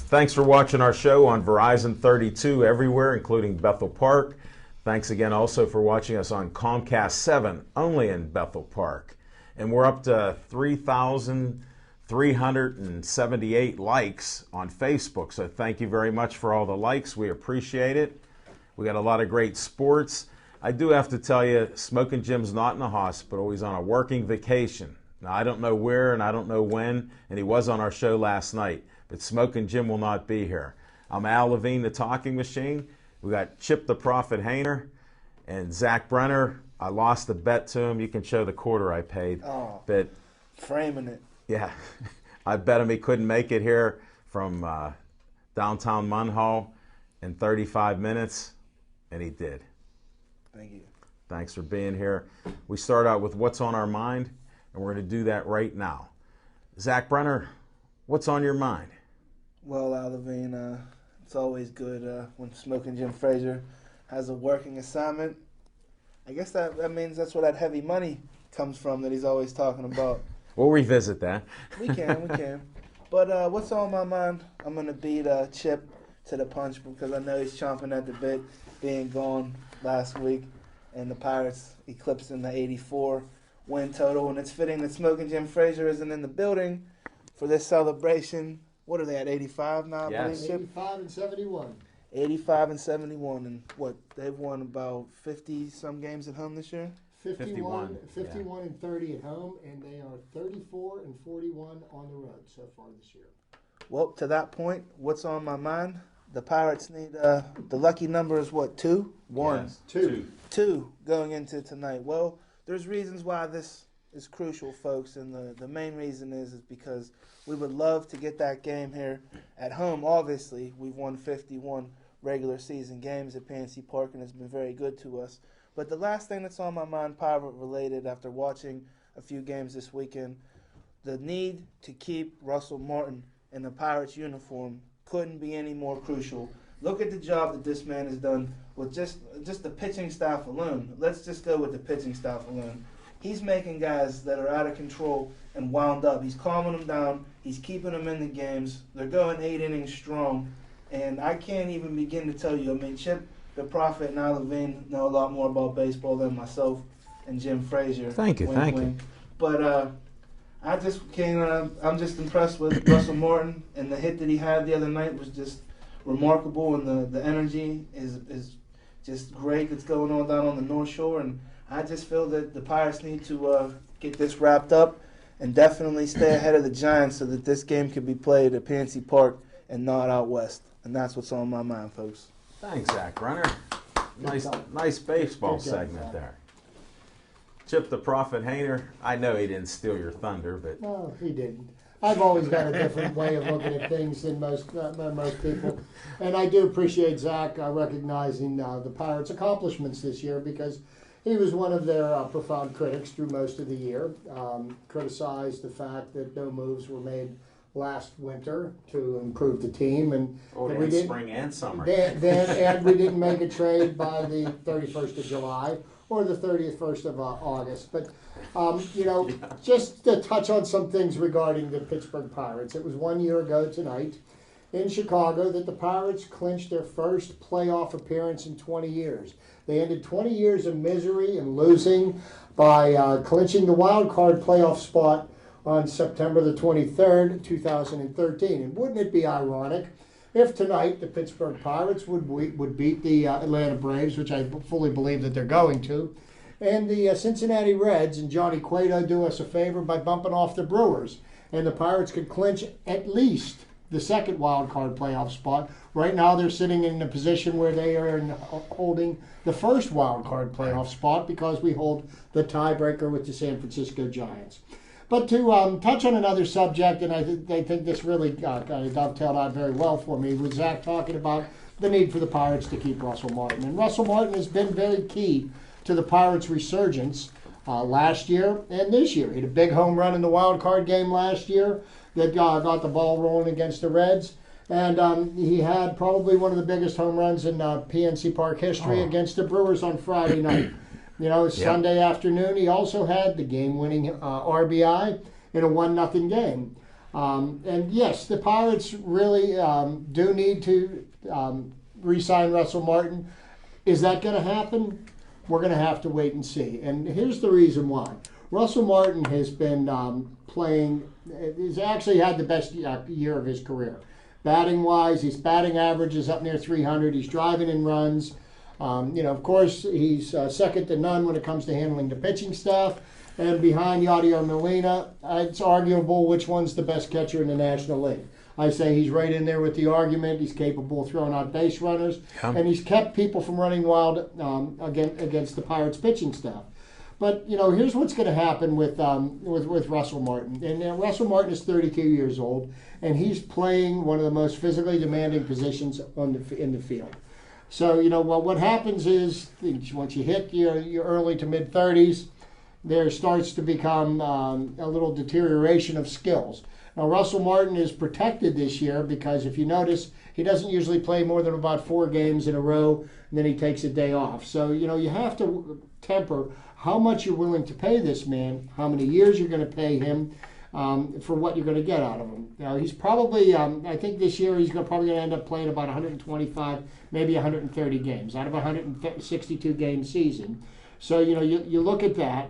Thanks for watching our show on Verizon 32 everywhere, including Bethel Park. Thanks again also for watching us on Comcast 7, only in Bethel Park. And we're up to 3,378 likes on Facebook, so thank you very much for all the likes. We appreciate it. We got a lot of great sports. I do have to tell you, Smoking Jim's not in the hospital. He's on a working vacation. Now, I don't know where and I don't know when, and he was on our show last night, but Smoking Jim will not be here. I'm Al Levine, the Talking Machine. We got Chip the Prophet Hayner and Zach Brenner. I lost the bet to him. You can show the quarter I paid. Oh, but framing it. Yeah, I bet him he couldn't make it here from downtown Munhall in 35 minutes, and he did. Thank you. Thanks for being here. We start out with what's on our mind, and we're going to do that right now. Zach Brenner, what's on your mind? Well, Al Levine, it's always good when Smoking Jim Frazier has a working assignment. I guess that means that's where that heavy money comes from that he's always talking about. We'll revisit that. We can. But what's on my mind? I'm going to beat Chip to the punch because I know he's chomping at the bit, being gone last week, and the Pirates eclipsing the 84 win total. And it's fitting that Smoking Jim Frazier isn't in the building for this celebration. What are they at, 85 now? Yes. 85 and 71. 85 and 71, and what, they've won about 50-some games at home this year? 51 yeah. and 30 at home, and they are 34 and 41 on the road so far this year. Well, to that point, what's on my mind? The Pirates need, the lucky number is what, 2? 1. Yes. 2. 2 going into tonight. Well, there's reasons why this is crucial, folks, and the main reason is because we would love to get that game here at home. Obviously, we've won 51 regular season games at PNC Park, and it's been very good to us. But the last thing that's on my mind, Pirate-related, after watching a few games this weekend, the need to keep Russell Martin in the Pirates uniform couldn't be any more crucial. Look at the job that this man has done with just the pitching staff alone. Let's just go with the pitching staff alone. He's making guys that are out of control and wound up. He's calming them down. He's keeping them in the games. They're going 8 innings strong. And I can't even begin to tell you. I mean, Chip the Prophet and Al Levine know a lot more about baseball than myself and Jim Frazier. Thank you, thank you. But I just can't. I'm just impressed with Russell Martin, and the hit that he had the other night was just remarkable, and the energy is just great that's going on down on the North Shore, and I just feel that the Pirates need to get this wrapped up and definitely stay ahead of the Giants so that this game can be played at PNC Park and not out west. And that's what's on my mind, folks. Thanks, Zach Brenner. Nice baseball segment there. Chip the Prophet Hayner, I know he didn't steal your thunder, but... No, he didn't. I've always got a different way of looking at things than most people. And I do appreciate Zach recognizing the Pirates' accomplishments this year because he was one of their profound critics through most of the year. Criticized the fact that no moves were made last winter to improve the team, and in spring and summer. And we didn't make a trade by the 31st of July or the 31st of August. But just to touch on some things regarding the Pittsburgh Pirates. It was 1 year ago tonight in Chicago that the Pirates clinched their first playoff appearance in 20 years. They ended 20 years of misery and losing by clinching the wild card playoff spot on September the 23rd, 2013. And wouldn't it be ironic if tonight the Pittsburgh Pirates would beat the Atlanta Braves, which I fully believe that they're going to, and the Cincinnati Reds and Johnny Cueto do us a favor by bumping off the Brewers, and the Pirates could clinch at least the second wild card playoff spot. Right now they're sitting in a position where they are holding the first wild card playoff spot because we hold the tiebreaker with the San Francisco Giants. But to touch on another subject, and I think this really kind of dovetailed out very well for me, was Zach talking about the need for the Pirates to keep Russell Martin. And Russell Martin has been very key to the Pirates' resurgence last year and this year. He had a big home run in the wild card game last year that got the ball rolling against the Reds. And he had probably one of the biggest home runs in PNC Park history against the Brewers on Friday night. Sunday afternoon, he also had the game-winning RBI in a 1-0 game. And yes, the Pirates really do need to re-sign Russell Martin. Is that going to happen? We're going to have to wait and see. And here's the reason why. Russell Martin has been playing, he's actually had the best year of his career. Batting wise, his batting average is up near 300. He's driving in runs. Of course, he's second to none when it comes to handling the pitching staff. And behind Yadier Molina, it's arguable which one's the best catcher in the National League. I say he's right in there with the argument. He's capable of throwing out base runners, and he's kept people from running wild against the Pirates pitching staff. But here's what's going to happen with Russell Martin. And Russell Martin is 32 years old, and he's playing one of the most physically demanding positions in the field. So what happens is once you hit your early to mid 30s, there starts to become a little deterioration of skills. Now, Russell Martin is protected this year because if you notice, he doesn't usually play more than about 4 games in a row, and then he takes a day off. So, you have to temper how much you're willing to pay this man, how many years you're going to pay him for what you're going to get out of him. Now, he's probably, I think this year he's probably going to end up playing about 125, maybe 130 games out of a 162-game season. So, you look at that.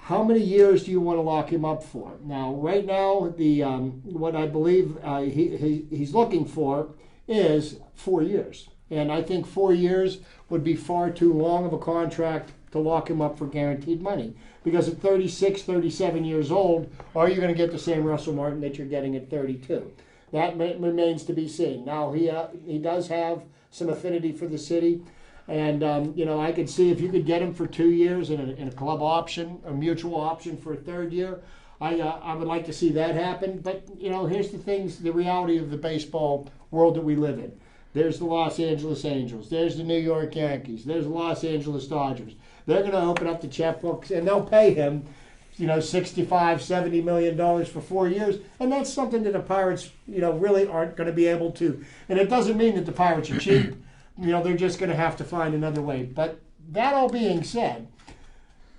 How many years do you want to lock him up for? Now, right now, the what I believe he's looking for is 4 years. And I think 4 years would be far too long of a contract to lock him up for guaranteed money. Because at 36, 37 years old, are you going to get the same Russell Martin that you're getting at 32? That remains to be seen. Now, he does have some affinity for the city. And, I could see if you could get him for 2 years in a club option, a mutual option for a 3rd year, I would like to see that happen. But, here's the reality of the baseball world that we live in. There's the Los Angeles Angels. There's the New York Yankees. There's the Los Angeles Dodgers. They're going to open up the checkbooks, and they'll pay him, $65, $70 million for 4 years. And that's something that the Pirates, really aren't going to be able to. And it doesn't mean that the Pirates are cheap. They're just going to have to find another way. But that all being said,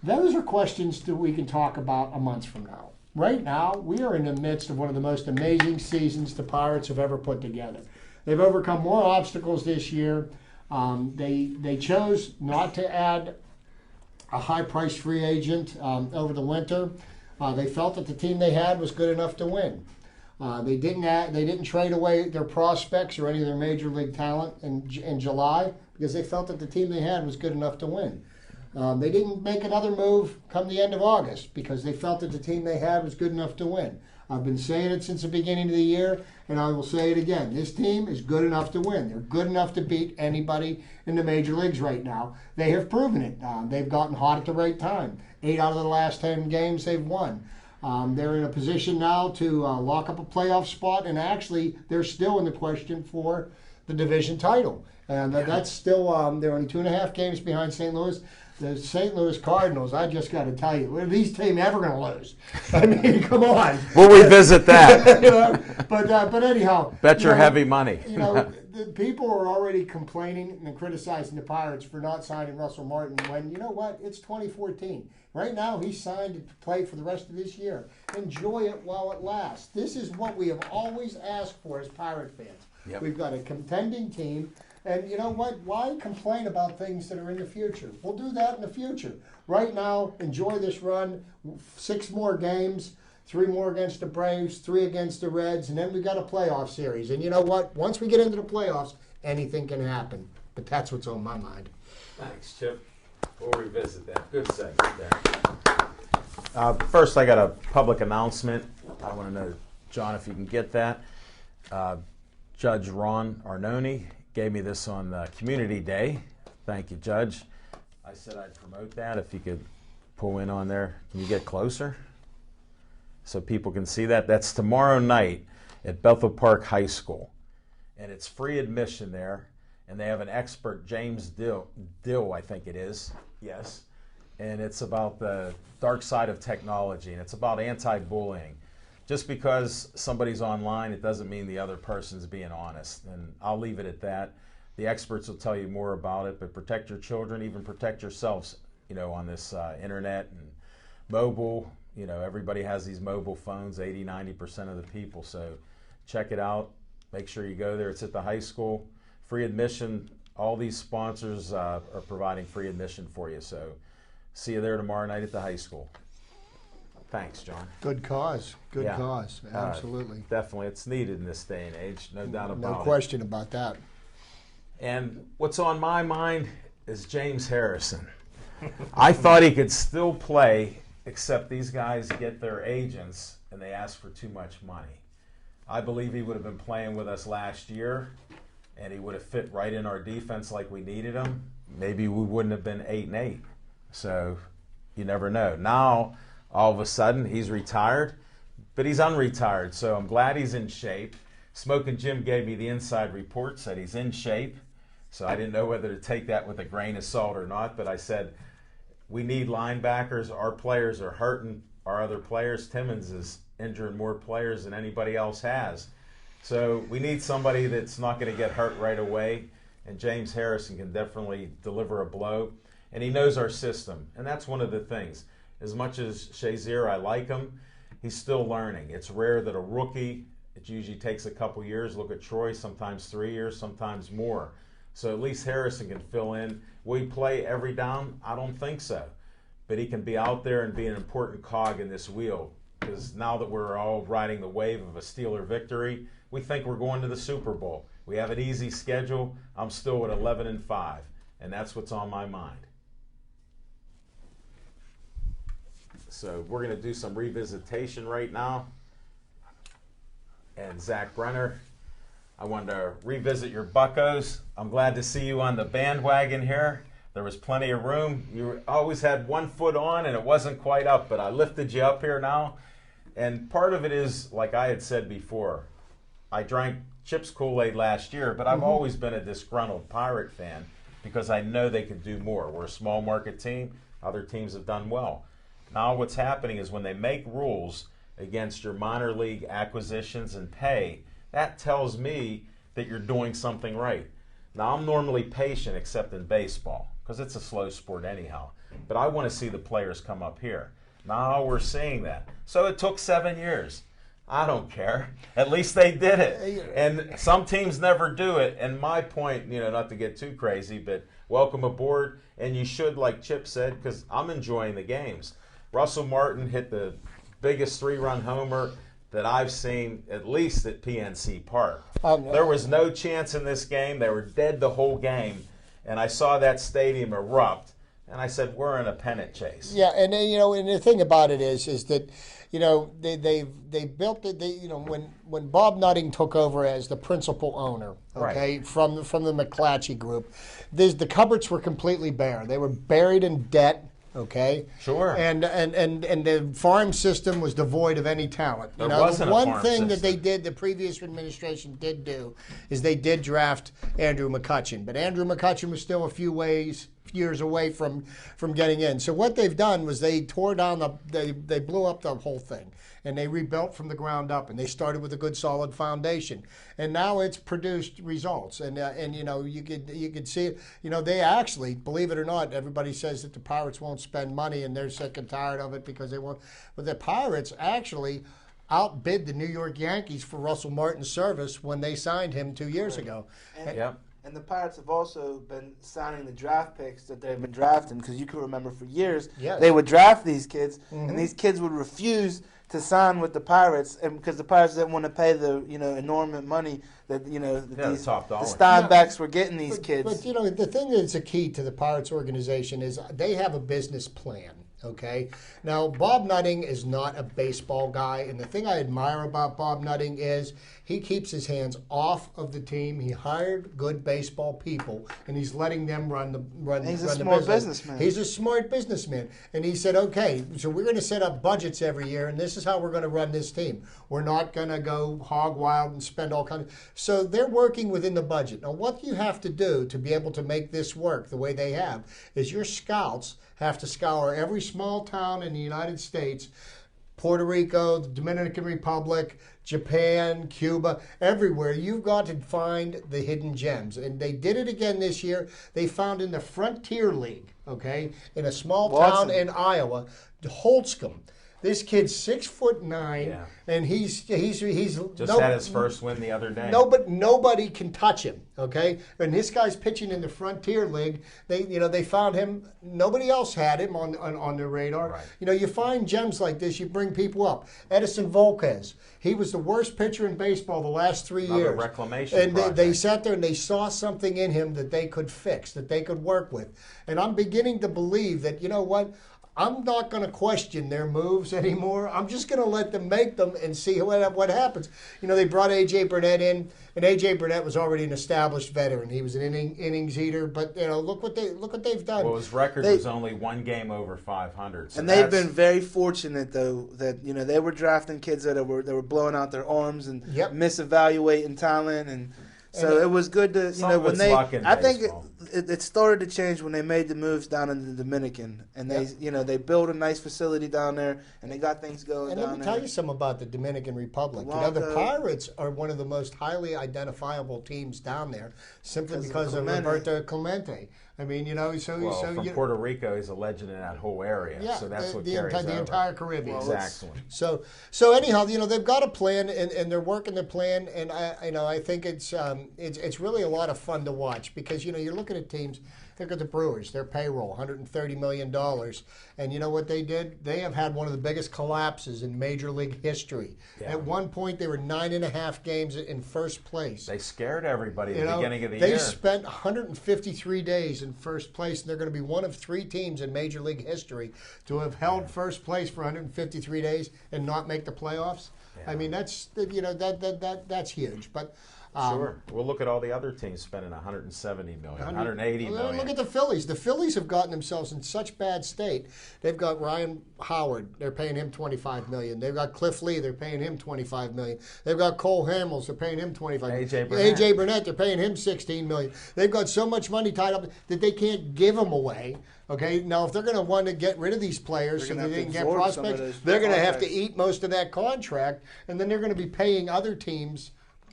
those are questions that we can talk about a month from now. Right now, we are in the midst of one of the most amazing seasons the Pirates have ever put together. They've overcome more obstacles this year. They chose not to add a high-priced free agent over the winter. They felt that the team they had was good enough to win. They didn't trade away their prospects or any of their major league talent in July because they felt that the team they had was good enough to win. They didn't make another move come the end of August because they felt that the team they had was good enough to win. I've been saying it since the beginning of the year, and I will say it again. This team is good enough to win. They're good enough to beat anybody in the major leagues right now. They have proven it. They've gotten hot at the right time. 8 out of the last 10 games they've won. They're in a position now to lock up a playoff spot, and actually they're still in the question for the division title. And that's still, they're only 2.5 games behind St. Louis. The St. Louis Cardinals, I just got to tell you, are these teams ever going to lose? I mean, come on. We'll revisit that. But anyhow. Bet your heavy money. The people are already complaining and criticizing the Pirates for not signing Russell Martin when, you know what, it's 2014. Right now, he's signed to play for the rest of this year. Enjoy it while it lasts. This is what we have always asked for as Pirate fans. Yep. We've got a contending team. And you know what? Why complain about things that are in the future? We'll do that in the future. Right now, enjoy this run. 6 more games, 3 more against the Braves, 3 against the Reds, and then we got a playoff series. And you know what? Once we get into the playoffs, anything can happen. But that's what's on my mind. Thanks, Chip. We'll revisit that. Good segment there. First, I got a public announcement. I want to know, John, if you can get that. Judge Ron Arnone gave me this on Community Day. Thank you, Judge. I said I'd promote that. If you could pull in on there. Can you get closer? So people can see that. That's tomorrow night at Bethel Park High School. And it's free admission there. And they have an expert, James Dill, I think it is. Yes. And it's about the dark side of technology. And it's about anti-bullying. Just because somebody's online, it doesn't mean the other person's being honest. And I'll leave it at that. The experts will tell you more about it, but protect your children, even protect yourselves, on this internet and mobile. You know, everybody has these mobile phones, 80, 90% of the people. So check it out. Make sure you go there. It's at the high school. Free admission. All these sponsors are providing free admission for you. So see you there tomorrow night at the high school. Thanks, John. Good cause. Good Yeah. cause. Absolutely. Definitely. It's needed in this day and age. No doubt about it. No question about that. And what's on my mind is James Harrison. I thought he could still play, except these guys get their agents and they ask for too much money. I believe he would have been playing with us last year, and he would have fit right in our defense like we needed him. Maybe we wouldn't have been 8-8. So you never know. Now, all of a sudden, he's retired, but he's unretired. So I'm glad he's in shape. Smoking Jim gave me the inside report, said he's in shape. So I didn't know whether to take that with a grain of salt or not, but I said, we need linebackers. Our players are hurting our other players. Timmons is injuring more players than anybody else has. So we need somebody that's not going to get hurt right away, and James Harrison can definitely deliver a blow, and he knows our system, and that's one of the things. As much as Shazier, I like him, he's still learning. It's rare that a rookie, it usually takes a couple years. Look at Troy, sometimes 3 years, sometimes more. So at least Harrison can fill in. Will he play every down? I don't think so. But he can be out there and be an important cog in this wheel. Because now that we're all riding the wave of a Steeler victory, we think we're going to the Super Bowl. We have an easy schedule. I'm still at 11-5, and that's what's on my mind. So we're going to do some revisitation right now. And Zach Brenner, I wanted to revisit your Buccos. I'm glad to see you on the bandwagon here. There was plenty of room. You always had 1 foot on and it wasn't quite up, but I lifted you up here now. And part of it is, like I had said before, I drank Chip's Kool-Aid last year, but I've always been a disgruntled Pirate fan because I know they could do more. We're a small market team. Other teams have done well. Now what's happening is when they make rules against your minor league acquisitions and pay, that tells me that you're doing something right. Now, I'm normally patient except in baseball because it's a slow sport anyhow. But I want to see the players come up here. Now we're seeing that. So it took 7 years. I don't care. At least they did it. And some teams never do it. And my point, not to get too crazy, but welcome aboard. And you should, like Chip said, because I'm enjoying the games. Russell Martin hit the biggest 3-run homer that I've seen, at least at PNC Park. There was no chance in this game. They were dead the whole game. And I saw that stadium erupt. And I said, we're in a pennant chase. Yeah, and and the thing about it is that, they built it. When Bob Nutting took over as the principal owner, okay, Right. from the McClatchy group, the cupboards were completely bare. They were buried in debt. Okay. Sure. And the farm system was devoid of any talent. There wasn't a one farm thing that they system. did, the previous administration did do, is they did draft Andrew McCutchen. But Andrew McCutchen was still a few years away from getting in. So what they've done was they tore down they blew up the whole thing. And they rebuilt from the ground up, and they started with a good, solid foundation. And now it's produced results. And you could see it. They actually, believe it or not, everybody says that the Pirates won't spend money, and they're sick and tired of it because they won't. But the Pirates actually outbid the New York Yankees for Russell Martin's service when they signed him 2 years ago. Yep. And the Pirates have also been signing the draft picks that they've been drafting, because you can remember for years they would draft these kids, and these kids would refuse to sign with the Pirates, and because the Pirates didn't want to pay the enormous money that the top the dollar. Steinbecks were getting these kids. But the thing that's a key to the Pirates organization is they have a business plan. Okay. Now, Bob Nutting is not a baseball guy, and the thing I admire about Bob Nutting is he keeps his hands off of the team. He hired good baseball people, and he's letting them run the He's a the smart business. businessman. He's a smart businessman, and he said, "Okay, so we're going to set up budgets every year, and this is how we're going to run this team. We're not going to go hog wild and spend all kinds of." So they're working within the budget. Now, what you have to do to be able to make this work the way they have is your scouts have to scour every small town in the United States, Puerto Rico, the Dominican Republic, Japan, Cuba, everywhere. You've got to find the hidden gems. And they did it again this year. They found in the Frontier League, okay, in a small town in Iowa, Holtzcomb. This kid's 6'9", Yeah. and he's Just had his first win the other day. Nobody can touch him. Okay, and this guy's pitching in the Frontier League. They found him. Nobody else had him on their radar. Right. You find gems like this. You bring people up. Edison Volquez. He was the worst pitcher in baseball the last 3 Another years. reclamation And they project. sat there and they saw something in him that they could fix, that they could work with. And I'm beginning to believe that, you know what? I'm not going to question their moves anymore. I'm just going to let them make them and see what happens. They brought A.J. Burnett in, and A.J. Burnett was already an established veteran. He was an innings eater, but look what they've done. Well, his record was only one game over 500. So and they've been very fortunate, though, that they were drafting kids that were blowing out their arms and misevaluating talent, and so it was good to when they. I think it started to change when they made the moves down in the Dominican, and they built a nice facility down there, and they got things going. And down let me there. tell you something about the Dominican Republic. Blanco. The Pirates are one of the most highly identifiable teams down there, simply because of Roberto Clemente. I mean, from Puerto Rico, he's a legend in that whole area. Yeah, so that's what the carries over. entire Caribbean. Exactly. So anyhow, they've got a plan, and they're working their plan, and I think it's really a lot of fun to watch, because you're looking at teams. Look at the Brewers, their payroll, $130 million. And you know what they did? They have had one of the biggest collapses in Major League history. Yeah. At one point, they were 9.5 games in first place. They scared everybody at the beginning of the year. They spent 153 days in first place, and they're going to be one of 3 teams in Major League history to have held first place for 153 days and not make the playoffs. Yeah. I mean, that's huge. But sure. We'll look at all the other teams spending $170 million, $180 million. Look at the Phillies. The Phillies have gotten themselves in such bad state. They've got Ryan Howard. They're paying him $25 million. They've got Cliff Lee. They're paying him $25 million. They've got Cole Hamels. They're paying him $25 million. A.J. Burnett. They're paying him $16 million. They've got so much money tied up that they can't give them away. Okay, now if they're going to want to get rid of these players so that they can get prospects, they're going to have to eat most of that contract, and then they're going to be paying other teams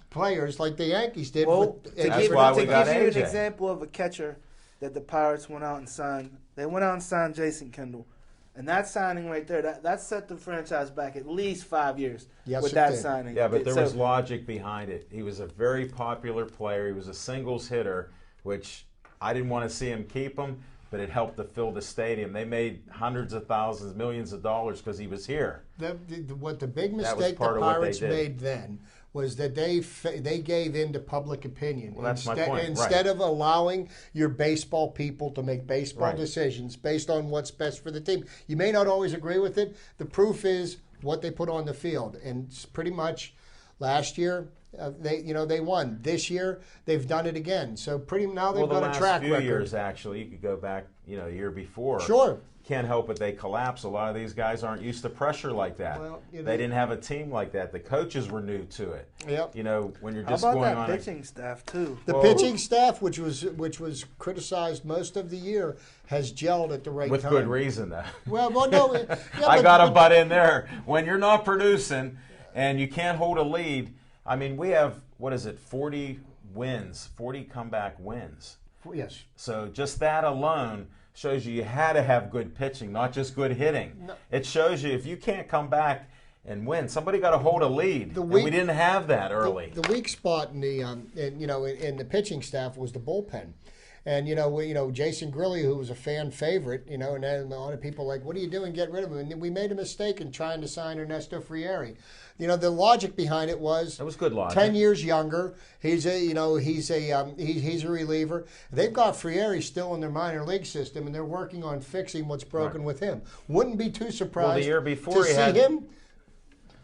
players like the Yankees did. Well, to give you an example of a catcher that the Pirates went out and signed, they went out and signed Jason Kendall. And that signing right there, that set the franchise back at least 5 years with that signing. Yeah, but there was logic behind it. He was a very popular player. He was a singles hitter, which I didn't want to see him keep him, but it helped to fill the stadium. They made hundreds of thousands, millions of dollars because he was here. The big mistake the Pirates made then was that they gave in to public opinion. Well, that's my point. Instead of allowing your baseball people to make baseball decisions based on what's best for the team. You may not always agree with it. The proof is what they put on the field. And pretty much last year, they won. This year, they've done it again. So now they've got a track record. The last few years, actually, you could go back, a year before. Sure. Can't help it, they collapse. A lot of these guys aren't used to pressure like that. Well, they didn't have a team like that. The coaches were new to it. Yep. When you're just How going about on that pitching staff too? The pitching staff, which was criticized most of the year, has gelled at the right time. With good reason, though. Well, no. I got to butt in there. When you're not producing and you can't hold a lead, I mean, we have, 40 wins, 40 comeback wins. Yes. So just that alone shows you had to have good pitching, not just good hitting. No. It shows you if you can't come back and win, somebody got to hold a lead. And we didn't have that early. The weak spot in the in the pitching staff was the bullpen. And Jason Grilli, who was a fan favorite, and a lot of people like, what are you doing? Get rid of him. And we made a mistake in trying to sign Ernesto Frieri. The logic behind it was good logic. 10 years younger. He's a reliever. They've got Frieri still in their minor league system, and they're working on fixing what's broken with him. Wouldn't be too surprised the year before to see him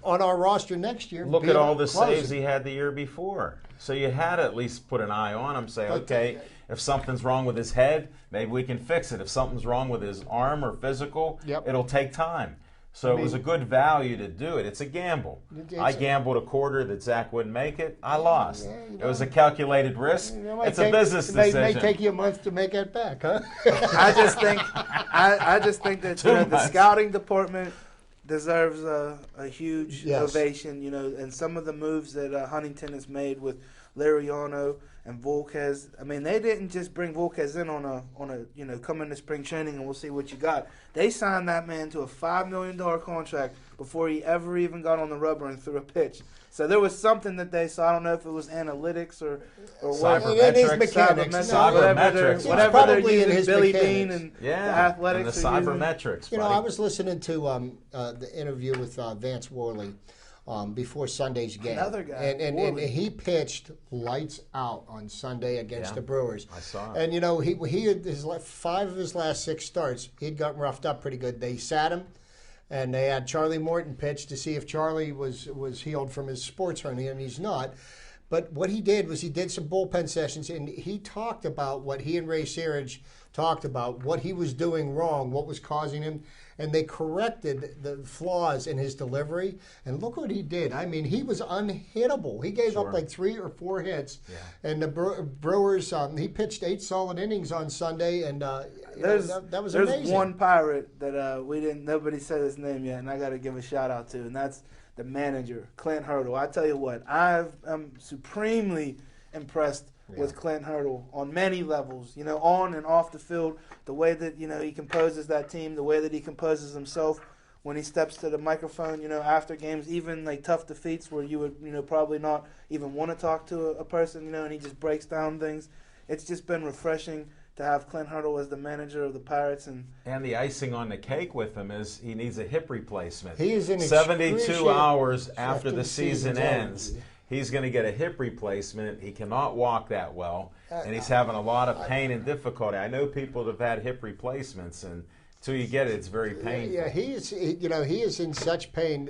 on our roster next year. Look at all the saves he had the year before. So you had to at least put an eye on him, say, okay, if something's wrong with his head, maybe we can fix it. If something's wrong with his arm or physical, it'll take time. So it was a good value to do it. It's a gamble. I gambled a quarter that Zach wouldn't make it. I lost. It was a calculated risk. It's a business decision. It may take you a month to make it back, huh? I just think that the scouting department deserves a huge Yes. ovation, and some of the moves that Huntington has made with Liriano and Volquez. I mean, they didn't just bring Volquez in on a come into spring training and we'll see what you got. They signed that man to a $5 million contract before he ever even got on the rubber and threw a pitch. So there was something that they saw. I don't know if it was analytics or what. It is Sabermetrics. mechanics. Sabermetrics. Whatever they're Probably in using, his Billy mechanics. Bean and the Yeah, athletics. and the are using. cybermetrics. You know, buddy. I was listening to the interview with Vance Worley before Sunday's game. Another guy, And Worley. he pitched lights out on Sunday against Yeah. the Brewers. I saw it. And, you know, he had 5 of his last 6 starts, he'd gotten roughed up pretty good. They sat him, and they had Charlie Morton pitch to see if Charlie was healed from his sports hernia, and he's not. But what he did was he did some bullpen sessions, and he talked about what he and Ray Searage talked about, what he was doing wrong, what was causing him, and they corrected the flaws in his delivery. And look what he did. I mean, he was unhittable. He gave up like 3 or 4 hits. Yeah. And the Brewers, he pitched 8 solid innings on Sunday, and There's that was there's amazing. one Pirate that nobody said his name yet, and I got to give a shout out to, and that's the manager, Clint Hurdle. I tell you what, I'm supremely impressed with Clint Hurdle on many levels, on and off the field, the way that, he composes that team, the way that he composes himself when he steps to the microphone, after games, even like tough defeats where you would, probably not even want to talk to a person, and he just breaks down things. It's just been refreshing to have Clint Hurdle as the manager of the Pirates. And the icing on the cake with him is he needs a hip replacement. He is in 72 excruciating- hours after after the the season season's ends. over. He's going to get a hip replacement. He cannot walk that well, and he's having a lot of pain and difficulty. I know people that have had hip replacements, and until you get it, it's very painful. Yeah, he is in such pain,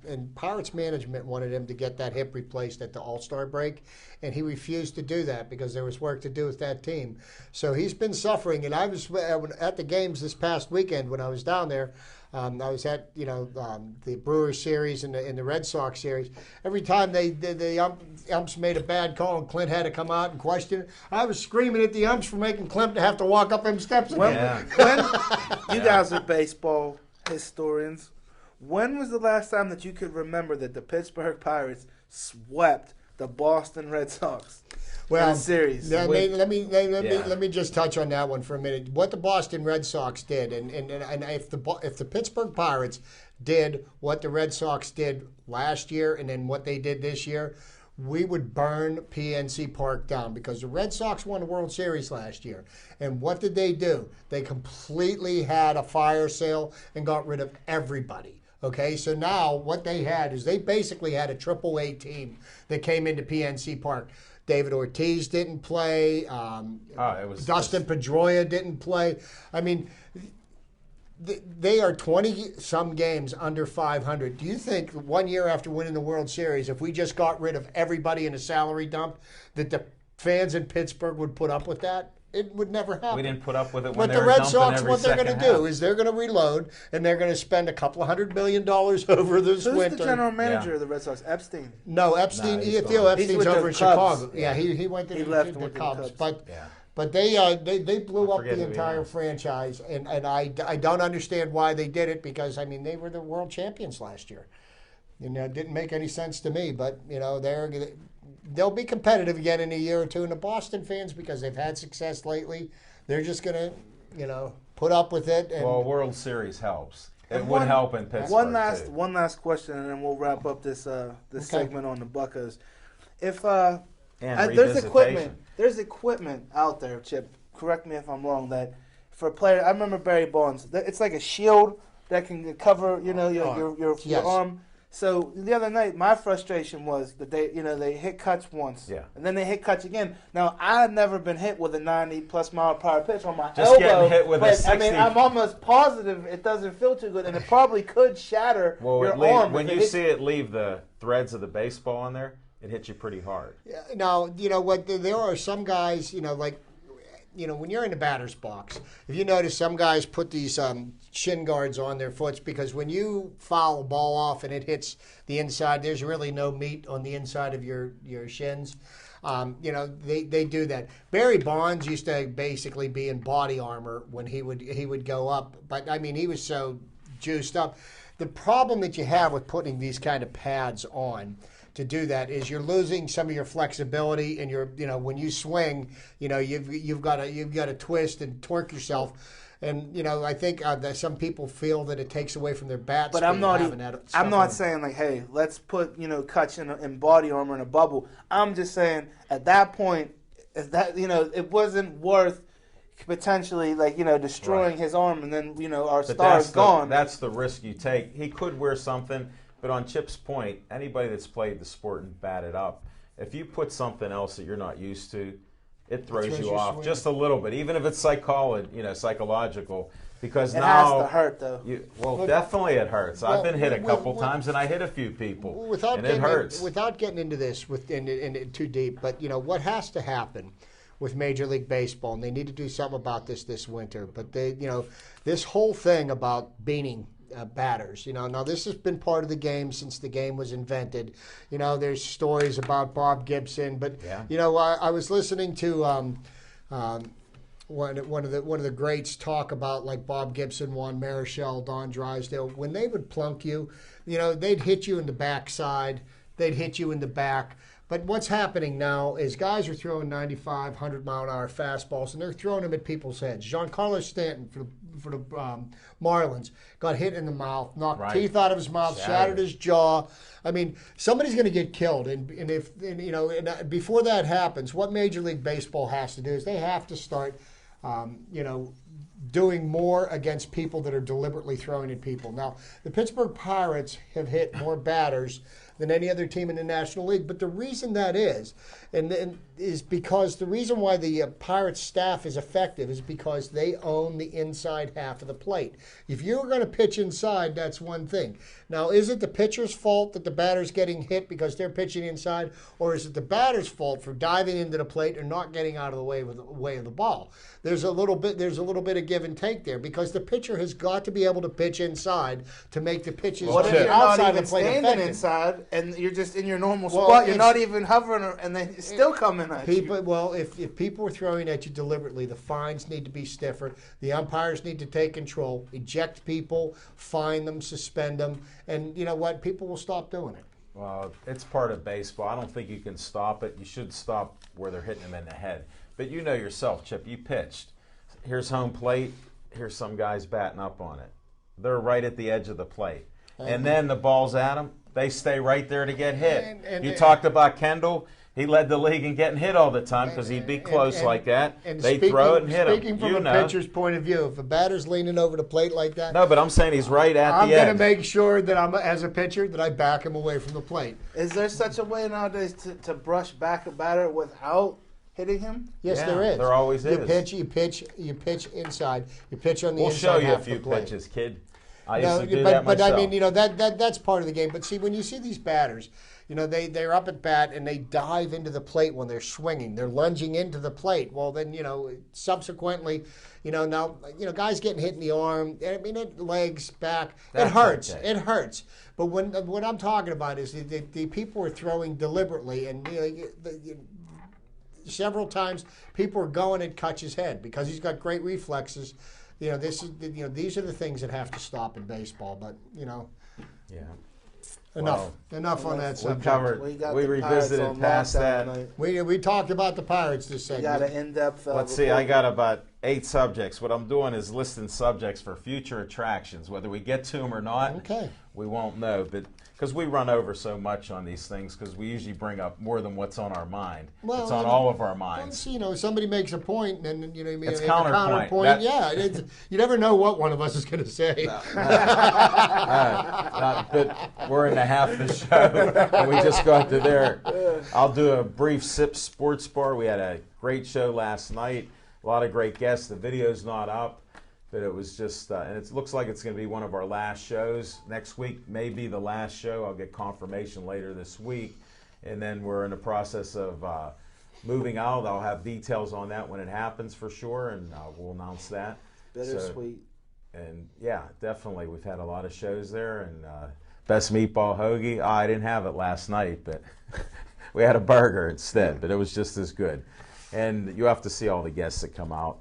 and Pirates management wanted him to get that hip replaced at the All-Star break, and he refused to do that because there was work to do with that team. So he's been suffering, and I was at the games this past weekend when I was down there. I was at the Brewers series and the Red Sox series. Every time the umps made a bad call and Clint had to come out and question it, I was screaming at the umps for making Clint to have to walk up them steps again. when you guys are baseball historians, when was the last time that you could remember that the Pittsburgh Pirates swept the Boston Red Sox in a series? Let me just touch on that one for a minute. What the Boston Red Sox did, and if the Pittsburgh Pirates did what the Red Sox did last year, and then what they did this year, we would burn PNC Park down because the Red Sox won the World Series last year. And what did they do? They completely had a fire sale and got rid of everybody. Okay, so now what they had is they basically had a AAA team that came into PNC Park. David Ortiz didn't play. Dustin Pedroia didn't play. I mean, they are 20-some games under 500. Do you think 1 year after winning the World Series, if we just got rid of everybody in a salary dump, that the fans in Pittsburgh would put up with that? It would never happen. We didn't put up with it when But they the were Red dumping Sox, every what they're going to second do half. is they're going to reload, and they're going to spend $200 million over this Who's winter. the general manager of the Red Sox? Epstein. No, Epstein. No, he's Theo gone. Epstein's He's with over the in Cubs. Chicago. Yeah, he went to He the, left the and went to the Cubs. Cubs. But they blew up forget the who he entire was. franchise, and I don't understand why they did it because I mean they were the world champions last year. It didn't make any sense to me, but they'll be competitive again in a year or two. And the Boston fans, because they've had success lately, they're just gonna put up with it. And Well, World Series helps. It And would one- help in Pittsburgh, One last too. question, and then we'll wrap up this segment on the Buccos. If And there's revisitation. there's equipment out there, Chip. Correct me if I'm wrong. That for a player, I remember Barry Bonds. It's like a shield that can cover your Yes. arm. So the other night, my frustration was that they hit cuts once, Yeah. and then they hit cuts again. Now I had never been hit with a 90+ mile per hour pitch on my Just elbow. getting hit with a but, 60. I'm almost positive it doesn't feel too good, and it probably could shatter Well, your it leave- arm. when if you hit- see it leave the threads of the baseball on there, it hits you pretty hard. Now, what there are some guys, when you're in the batter's box, if you notice some guys put these shin guards on their foots because when you foul a ball off and it hits the inside, there's really no meat on the inside of your shins. They do that. Barry Bonds used to basically be in body armor when he would go up, but I mean he was so juiced up. the problem that you have with putting these kind of pads on to do that is you're losing some of your flexibility, and when you swing, you've got to twist and torque yourself. And I think that some people feel that it takes away from their bat But speed. I'm not saying like, hey, let's put Kutch in body armor in a bubble. I'm just saying at that point, it wasn't worth potentially destroying his arm, and then our star's gone. That's the risk you take. He could wear something, but on Chip's point, anybody that's played the sport and batted up, if you put something else that you're not used to, it throws you off just a little bit, even if it's psychological. Because it now has to hurt, though. Definitely it hurts. I've been hit a couple times, and I hit a few people, and it hurts. Without getting into this too deep, but what has to happen with Major League Baseball, and they need to do something about this winter. But this whole thing about beaning batters. Now this has been part of the game since the game was invented. There's stories about Bob Gibson, but I was listening to one of the greats talk about, like, Bob Gibson, Juan Marichal, Don Drysdale. When they would plunk you, they'd hit you in the backside, they'd hit you in the back. But what's happening now is guys are throwing 95, 100-mile-an-hour fastballs, and they're throwing them at people's heads. Giancarlo Stanton for the Marlins got hit in the mouth, knocked teeth out of his mouth, shattered his jaw. I mean, somebody's going to get killed. And before that happens, what Major League Baseball has to do is they have to start, doing more against people that are deliberately throwing at people. Now, the Pittsburgh Pirates have hit more batters than any other team in the National League. But the reason that is because the reason why the Pirates staff is effective is because they own the inside half of the plate. If you're going to pitch inside, that's one thing. Now, is it the pitcher's fault that the batter's getting hit because they're pitching inside, or is it the batter's fault for diving into the plate and not getting out of the way of the ball? There's a little bit of give and take there, because the pitcher has got to be able to pitch inside to make the pitches What if you're outside not of the even plate standing effective. inside and you're just in your normal spot? You're not even hovering, and they still coming at you. Well, if people are throwing at you deliberately, the fines need to be stiffer. The umpires need to take control, eject people, fine them, suspend them, and you know what? People will stop doing it. Well, it's part of baseball. I don't think you can stop it. You should stop where they're hitting them in the head. But you know yourself, Chip, you pitched. Here's home plate. Here's some guys batting up on it. They're right at the edge of the plate. And then the ball's at them. They stay right there to get hit. You talked about Kendall. He led the league in getting hit all the time because he'd be close like that. They throw it and hit him. Speaking from a pitcher's point of view, if a batter's leaning over the plate like that. No, but I'm saying he's right at the edge. I'm going to make sure that as a pitcher, that I back him away from the plate. Is there such a way nowadays to brush back a batter without hitting him? Yes, there is. There always is. You pitch inside. You pitch on the inside. We'll show you a few pitches, kid. I used to do that myself. But I mean, that's part of the game. But see, when you see these batters, they're up at bat and they dive into the plate when they're swinging. They're lunging into the plate. Well, then, subsequently, now, guys getting hit in the arm, I mean, legs, back, it hurts. Okay. It hurts. But what I'm talking about is the people are throwing deliberately, and several times people are going at Kutch's head because he's got great reflexes. These are the things that have to stop in baseball. But yeah. Enough on that subject. We revisited past that. We talked about the Pirates this segment. We got an in-depth. Let's see. I got about 8 subjects. What I'm doing is listing subjects for future attractions. Whether we get to them or not, we won't know. But because we run over so much on these things, because we usually bring up more than what's on our mind. Well, it's on all of our minds. Somebody makes a point, and it's counterpoint. You never know what one of us is going to say. But we're in the half of the show, and we just got to there. I'll do a brief sip sports bar. We had a great show last night. A lot of great guests. The video's not up. But it was just, and it looks like it's going to be one of our last shows. Next week may be the last show. I'll get confirmation later this week. And then we're in the process of moving out. I'll have details on that when it happens for sure, and we'll announce that. Bittersweet. And yeah, definitely. We've had a lot of shows there. And Best Meatball Hoagie. I didn't have it last night, but we had a burger instead. But it was just as good. And you have to see all the guests that come out.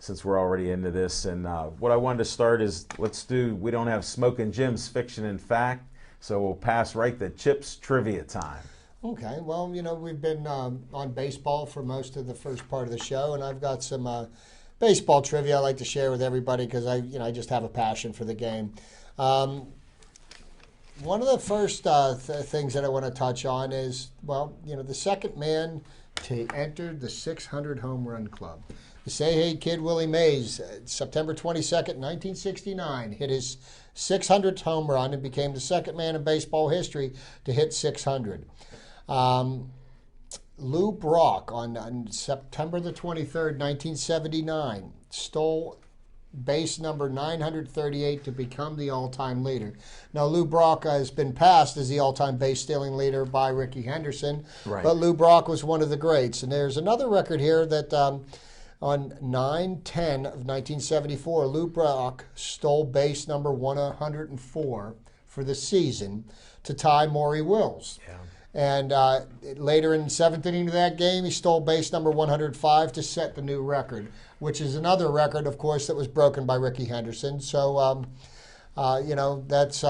since we're already into this. And what I wanted to start is we don't have Smoking Jim's Fiction and Fact, so we'll pass right to Chip's Trivia Time. Okay, well, we've been on baseball for most of the first part of the show, and I've got some baseball trivia I like to share with everybody because I just have a passion for the game. One of the first things that I want to touch on is, the second man to enter the 600 home run club. The Say kid Willie Mays, September 22nd, 1969, hit his 600th home run and became the second man in baseball history to hit 600. Lou Brock on September the 23rd, 1979, stole base number 938 to become the all-time leader. Now, Lou Brock has been passed as the all-time base-stealing leader by Rickey Henderson, right. But Lou Brock was one of the greats. And there's another record here that on 9/10 of 1974, Lou Brock stole base number 104 for the season to tie Maury Wills. Yeah. And later in the seventh inning of that game, he stole base number 105 to set the new record, which is another record, of course, that was broken by Rickey Henderson. So, that's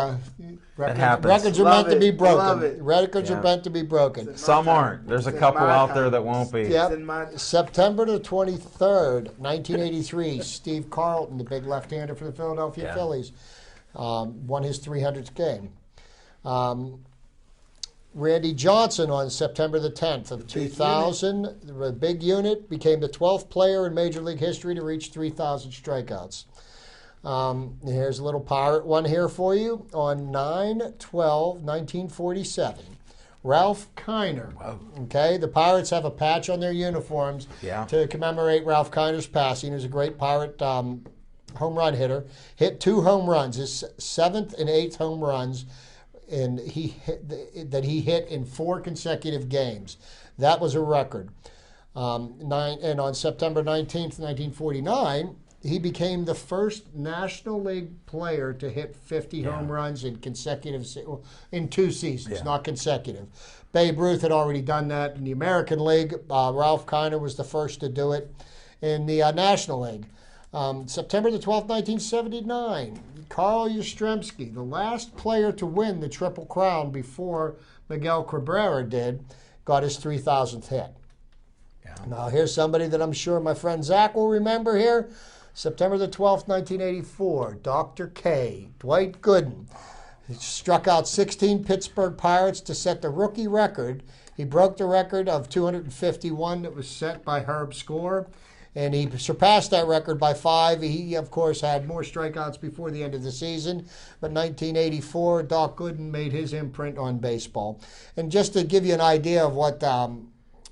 records are meant to be broken. Records are meant to be broken. Some aren't. There's a couple out there that won't be. Yep. September the 23rd, 1983, Steve Carlton, the big left-hander for the Philadelphia Phillies, won his 300th game. Randy Johnson on September the 10th of 2000, the big unit, became the 12th player in Major League history to reach 3,000 strikeouts. Here's a little Pirate one here for you. On 9/12/1947, Ralph Kiner. Wow. Okay, the Pirates have a patch on their uniforms to commemorate Ralph Kiner's passing. He was a great Pirate home run hitter. Hit 2 home runs, his 7th and 8th home runs. And he hit in 4 consecutive games. That was a record. And on September 19th, 1949, he became the first National League player to hit 50 home runs in 2 seasons, not consecutive. Babe Ruth had already done that in the American League. Ralph Kiner was the first to do it in the National League. September the 12th, 1979. Carl Yastrzemski, the last player to win the Triple Crown before Miguel Cabrera did, got his 3,000th hit. Yeah. Now, here's somebody that I'm sure my friend Zach will remember here. September the 12th, 1984, Dr. K, Dwight Gooden, he struck out 16 Pittsburgh Pirates to set the rookie record. He broke the record of 251 that was set by Herb Score. And he surpassed that record by 5. He, of course, had more strikeouts before the end of the season. But 1984, Doc Gooden made his imprint on baseball. And just to give you an idea of what kind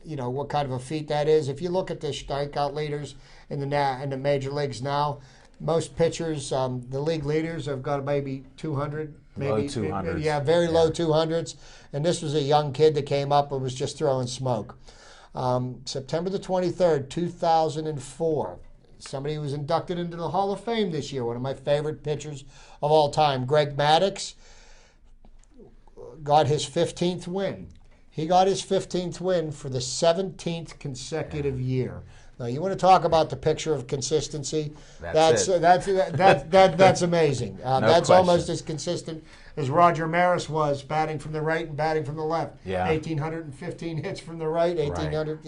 of a feat that is, if you look at the strikeout leaders in the major leagues now, most pitchers, the league leaders, have got maybe 200. Low 200s. Yeah, very low 200s. And this was a young kid that came up and was just throwing smoke. September the 23rd, 2004. Somebody who was inducted into the Hall of Fame this year, one of my favorite pitchers of all time, Greg Maddux, got his 15th win. He got his 15th win for the 17th consecutive year. Now, you want to talk about the picture of consistency? That's amazing. That's question. Almost as consistent as Roger Maris was, batting from the right and batting from the left. Yeah. 1,815 hits from the right, 1,800,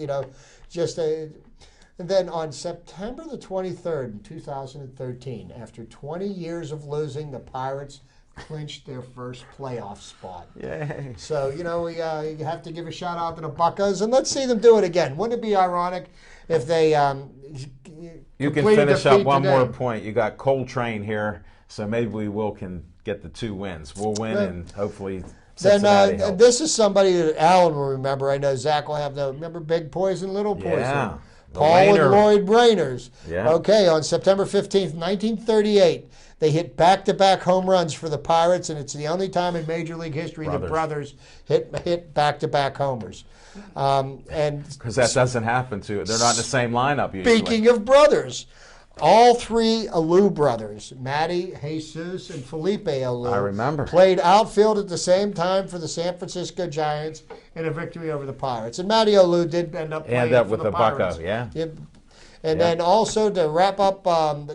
And then on September the 23rd, in 2013, after 20 years of losing, the Pirates clinched their first playoff spot. Yay. So, we have to give a shout out to the Buccos, and let's see them do it again. Wouldn't it be ironic if they You can finish up one more point. You got Coltrane here, so maybe we can get the 2 wins. We'll win, and hopefully Cincinnati helps. This is somebody that Alan will remember. I know Zach will have remember Big Poison, Little Poison? Yeah. Paul and Lloyd Brainers. Yeah. Okay, on September 15th, 1938, they hit back-to-back home runs for the Pirates, and it's the only time in Major League history the brothers hit back-to-back homers. Because that doesn't happen they're not in the same lineup usually. Speaking of brothers, all 3 Alou brothers, Matty, Jesus, and Felipe Alou, I remember, played outfield at the same time for the San Francisco Giants in a victory over the Pirates. And Matty Alou did end up playing for with the Pirates. Bucco, yeah. And Yeah. then also to wrap up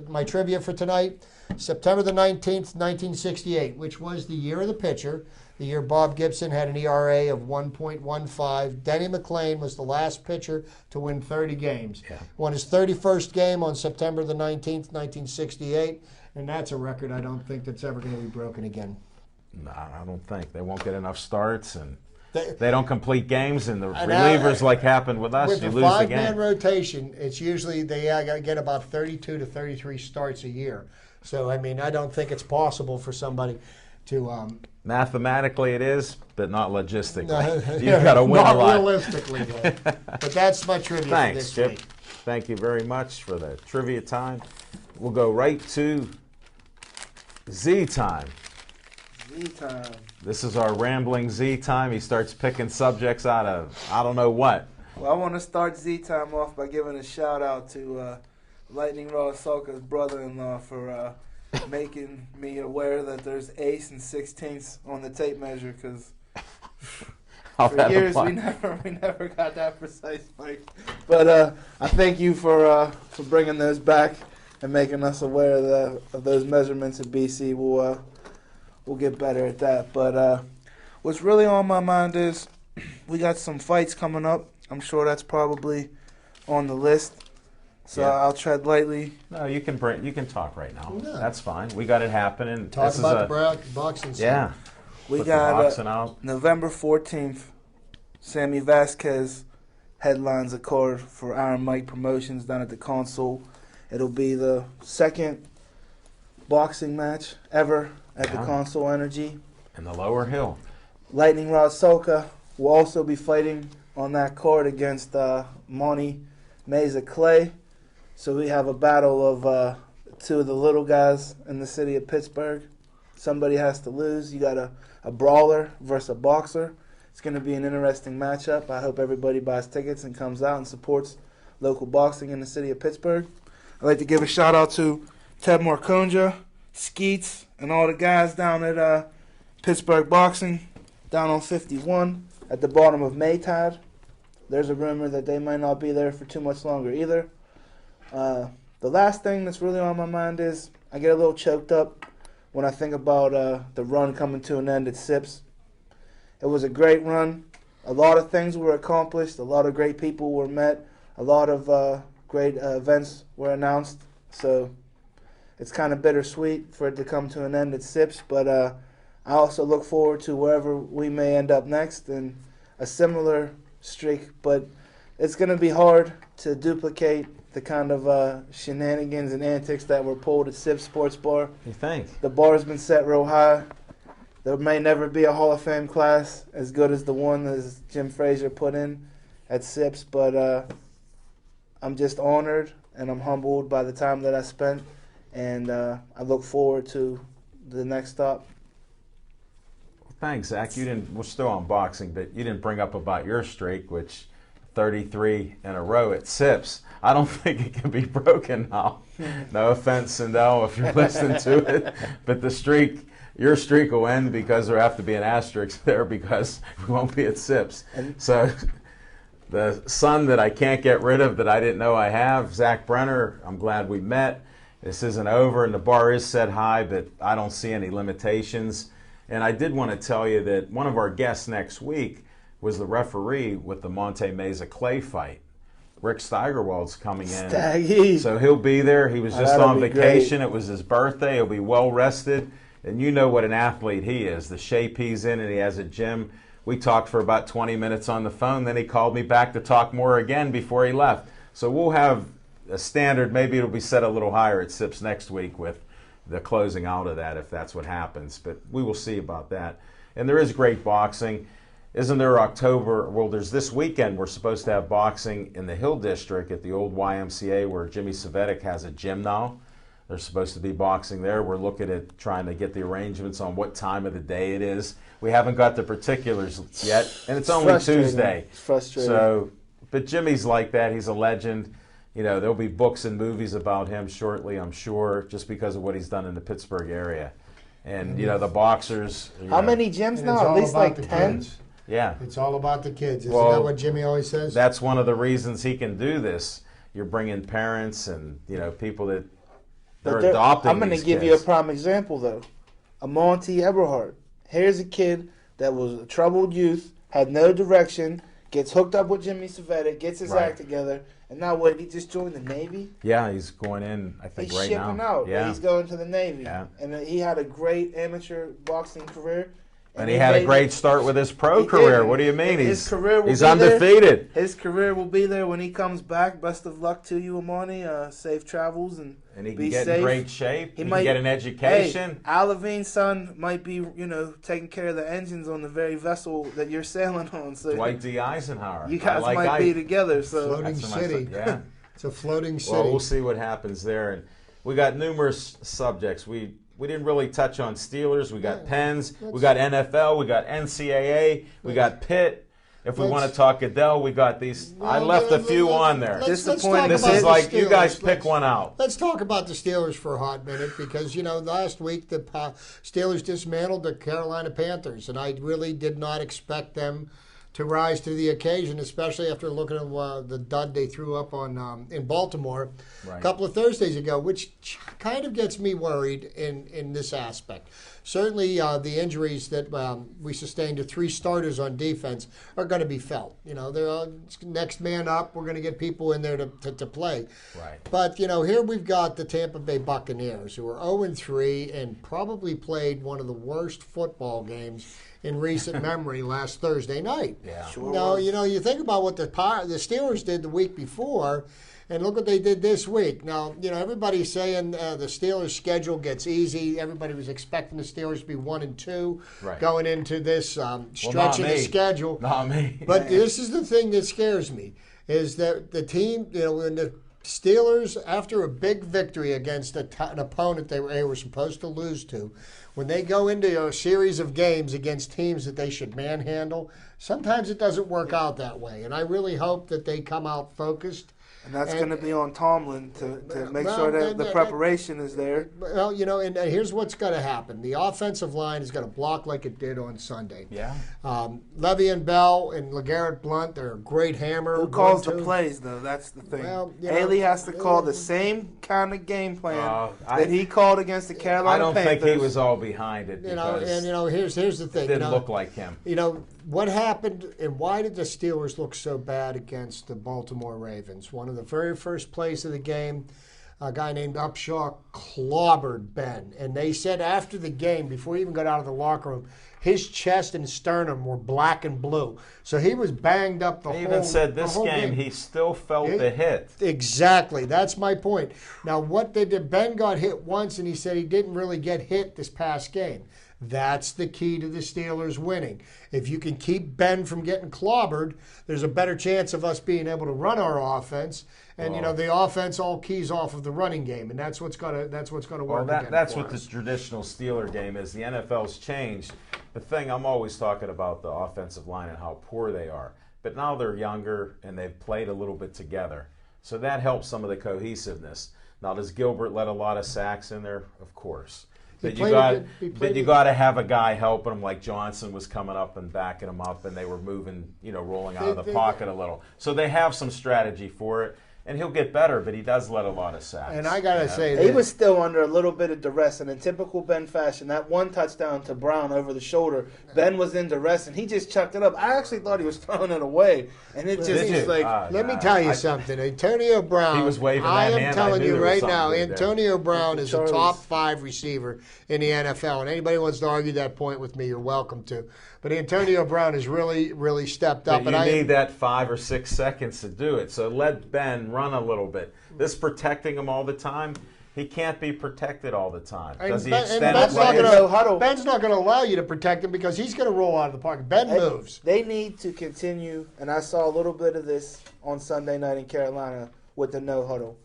my trivia for tonight, September the 19th, 1968, which was the year of the pitcher, the year Bob Gibson had an ERA of 1.15. Denny McLain was the last pitcher to win 30 games. Yeah. Won his 31st game on September the 19th, 1968, and that's a record I don't think that's ever going to be broken again. No, I don't think. They won't get enough starts, and They- they don't complete games, and the And relievers, like happened with us, With you the lose the five-man game. rotation, it's usually they get about 32 to 33 starts a year. So, I mean, I don't think it's possible for somebody to Mathematically it is, but not logistically. No, You've got to win not a lot. realistically, though. But that's my trivia for Thanks, this Chip. week. Thank you very much for the trivia time. We'll go right to Z time. Z time. This is our rambling Z time. He starts picking subjects out of I don't know what. Well, I want to start Z time off by giving a shout out to Lightning Rod Sulka's brother-in-law for making me aware that there's eighths and 16ths on the tape measure, because How for that years apply- we never got that precise, Mike. But I thank you for bringing those back and making us aware of those measurements at BC. We'll get better at that. But what's really on my mind is we got some fights coming up. I'm sure that's probably on the list. So Yeah. I'll tread lightly. No, you can talk right now. Yeah. That's fine. We got it happening. Talk This is about the boxing scene. yeah. We Put the got boxing out. November 14th, Sammy Vasquez headlines a card for Iron Mike Promotions down at the console. It'll be the second boxing match ever at the Yeah. console Energy. In the lower hill. Lightning Rod Sulka will also be fighting on that card against Monty Meza Clay. So we have a battle of two of the little guys in the city of Pittsburgh. Somebody has to lose. You got a brawler versus a boxer. It's going to be an interesting matchup. I hope everybody buys tickets and comes out and supports local boxing in the city of Pittsburgh. I'd like to give a shout out to Ted Morconja, Skeets, and all the guys down at Pittsburgh Boxing, down on 51 at the bottom of Maytide. There's a rumor that they might not be there for too much longer either. The last thing that's really on my mind is I get a little choked up when I think about the run coming to an end at SIPS. It was a great run. A lot of things were accomplished. A lot of great people were met. A lot of great events were announced. So it's kind of bittersweet for it to come to an end at SIPS. But I also look forward to wherever we may end up next in a similar streak. But it's going to be hard to duplicate the kind of shenanigans and antics that were pulled at SIPS Sports Bar. You think? The bar's been set real high. There may never be a Hall of Fame class as good as the one as Jim Frazier put in at SIPS, but I'm just honored and I'm humbled by the time that I spent, and I look forward to the next stop. Thanks, Zach. We're still on boxing, but you didn't bring up about your streak, which 33 in a row at SIPS. I don't think it can be broken now. No offense, Sindel, if you're listening to it, but your streak will end because there have to be an asterisk there because we won't be at SIPS. So the son that I can't get rid of that I didn't know I have, Zach Brenner, I'm glad we met. This isn't over, and the bar is set high, but I don't see any limitations. And I did want to tell you that one of our guests next week was the referee with the Monte Meza Clay fight. Rick Steigerwald's coming in. Staggy. So he'll be there. He was just that'll on be vacation. great. It was his birthday. He'll be well rested. And you know what an athlete he is. The shape he's in and he has a gym. We talked for about 20 minutes on the phone. Then he called me back to talk more again before he left. So we'll have a standard. Maybe it'll be set a little higher at SIPS next week with the closing out of that if that's what happens. But we will see about that. And there is great boxing. Isn't there October? Well, there's this weekend we're supposed to have boxing in the Hill District at the old YMCA where Jimmy Savetic has a gym now. There's supposed to be boxing there. We're looking at trying to get the arrangements on what time of the day it is. We haven't got the particulars yet, and it's only frustrating. Tuesday. It's frustrating. So, but Jimmy's like that. He's a legend. You know, there'll be books and movies about him shortly, I'm sure, just because of what he's done in the Pittsburgh area. And, you know, the boxers. How many gyms And it's now? At all least about like the 10? kids. Yeah. It's all about the kids. Isn't Well, that what Jimmy always says? That's one of the reasons he can do this. you're bringing parents and people that But they're adopting. I'm going to these give you a kids. prime example, though. Amonte Eberhardt. Here's a kid that was a troubled youth, had no direction, gets hooked up with Jimmy Savetta, gets his Right. act together, and now what? He just joined the Navy? Yeah, he's going in. I think He's right shipping now. out. Yeah, He's going to the Navy. Yeah. And he had a great amateur boxing career. and he had a made great it- start with his pro He career. did. What do you mean? His career will he's be there. undefeated. His career will be there when he comes back. Best of luck to you, Amani. Safe travels and And he can be get safe. in great shape. He might can get an education. Hey, Al Levine's son might be, taking care of the engines on the very vessel that you're sailing on. So Dwight D. Eisenhower. you guys I like might be together. So Floating That's my city. son. Yeah. It's a floating city. Well, we'll see what happens there. And we got numerous subjects. We didn't really touch on Steelers. We got Pens. We got NFL. We got NCAA. We got Pitt. If we want to talk Goodell, we got these. I left a few on there. Let's Disappointing. talk This about is the like you guys Steelers. pick one out. Let's talk about the Steelers for a hot minute because, last week the Steelers dismantled the Carolina Panthers, and I really did not expect them to rise to the occasion, especially after looking at the dud they threw up on in Baltimore Right. a couple of Thursdays ago, which kind of gets me worried in this aspect. Certainly, the injuries that we sustained to 3 starters on defense are going to be felt. They're next man up. We're going to get people in there to play. Right. But, here we've got the Tampa Bay Buccaneers, who are 0-3 and probably played one of the worst football games in recent memory last Thursday night. Yeah. Sure Now, was. you think about what the Steelers did the week before, and look what they did this week. Now, everybody's saying the Steelers' schedule gets easy. Everybody was expecting the Steelers to be 1-2 Right. going into this Well, stretch not of the me. schedule. Not me. But this is the thing that scares me, is that the team, when the Steelers, after a big victory against an opponent they were supposed to lose to, when they go into a series of games against teams that they should manhandle, sometimes it doesn't work out that way. And I really hope that they come out focused. and that's And- going to be on Tomlin to make Well, sure that and the that- preparation is there. Well, and here's what's going to happen. The offensive line is going to block like it did on Sunday. Yeah. Le'Veon Bell and LeGarrette Blount, they're a great hammer. Who calls the 1-2. plays, though? That's the thing. Well, Haley has to call the same kind of game plan I- that he called against the Carolina I don't Panthers. think he was all behind it because Here's the it thing. didn't look like him. What happened and why did the Steelers look so bad against the Baltimore Ravens? One of the very first plays of the game, a guy named Upshaw clobbered Ben. And they said after the game, before he even got out of the locker room, his chest and sternum were black and blue. So he was banged up the They whole even said the this whole game he still felt He- the hit. Exactly. That's my point. Now, what they did, Ben got hit once, and he said he didn't really get hit this past game. That's the key to the Steelers winning. If you can keep Ben from getting clobbered, there's a better chance of us being able to run our offense. And the offense all keys off of the running game, and that's what's gonna work. Well, again that's for what the us. traditional Steeler game is. The NFL's changed. The thing I'm always talking about the offensive line and how poor they are. But now they're younger and they've played a little bit together, so that helps some of the cohesiveness. Now, does Gilbert let a lot of sacks in there? Of course. But you got to have a guy helping him, like Johnson was coming up and backing him up, and they were moving, rolling out of the pocket a little. So they have some strategy for it. And he'll get better, but he does let a lot of sacks. And I gotta say, He was still under a little bit of duress, and in typical Ben fashion, that one touchdown to Brown over the shoulder, Ben was in duress, and he just chucked it up. I actually thought he was throwing it away, and it just Did was you? like, Let me tell you something. Antonio Brown. He was waving I that am hand. telling I knew you there was right something now, good there. Antonio Brown is a Charlie's. top 5 receiver in the NFL. And anybody wants to argue that point with me, you're welcome to. But Antonio Brown has really, really stepped up. But you need that 5 or 6 seconds to do it. So let Ben run a little bit. This protecting him all the time, he can't be protected all the time. Does he extend Ben's not plays? No huddle. Ben's not going to allow you to protect him because he's going to roll out of the pocket. Ben moves. They need to continue, and I saw a little bit of this on Sunday night in Carolina with the no huddle.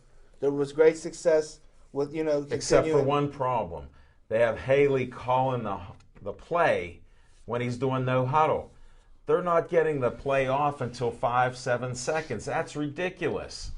There was great success with, Except for continuing. one problem. They have Haley calling the play when he's doing no huddle. They're not getting the play off until 5-7 seconds. That's ridiculous.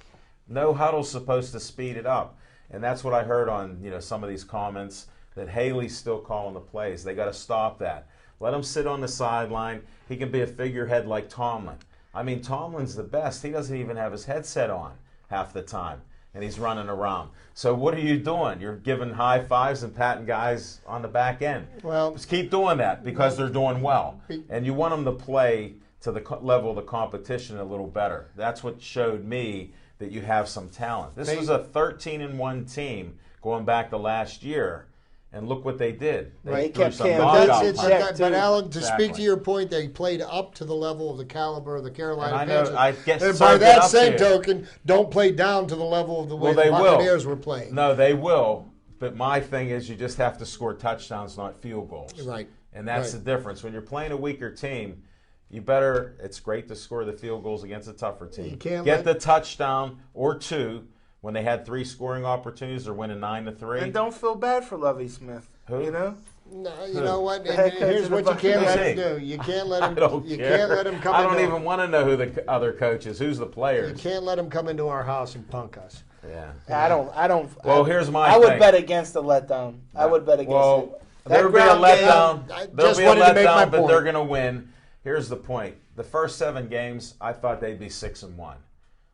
No huddle's supposed to speed it up. And that's what I heard on some of these comments, that Haley's still calling the plays. They got to stop that. Let him sit on the sideline. He can be a figurehead like Tomlin. I mean, Tomlin's the best. He doesn't even have his headset on. half the time, and he's running around. So what are you doing? You're giving high fives and patting guys on the back end. Well, Just keep doing that because they're doing well. And you want them to play to the level of the competition a little better. That's what showed me that you have some talent. This was a 13-1 team going back to last year. And look what they did. They Right, threw kept some Cam knockout Johnson in punches. check. But Alan, to Exactly. speak to your point, they played up to the level of the caliber of the Carolina And I know- Panthers. I guess and so by get that up same there. token, don't play down to the level of the way Well, they the will. Buccaneers were playing. No, they will. But my thing is you just have to score touchdowns, not field goals. Right. And that's Right. the difference. When you're playing a weaker team, you better, it's great to score the field goals against a tougher team. You can't Get let- the touchdown or two when they had 3 scoring opportunities. They're winning 9-3. And don't feel bad for Lovie Smith. Who? You know? No, you know what? The head coach Here's of the what you can't let him Buccaneers. do. You can't let I him. don't You care. can't let him come. I don't into even want to know who the other coach is. Who's the You players? can't let him come into our house and punk us. Yeah. I don't. Well, here's my I would thing. bet against the letdown. I would bet against Well, it. there'll That be a ground game- letdown. I There'll just be a wanted to make my letdown, but point. they're going to win. Here's the point: the first 7 games, I thought they'd be 6-1,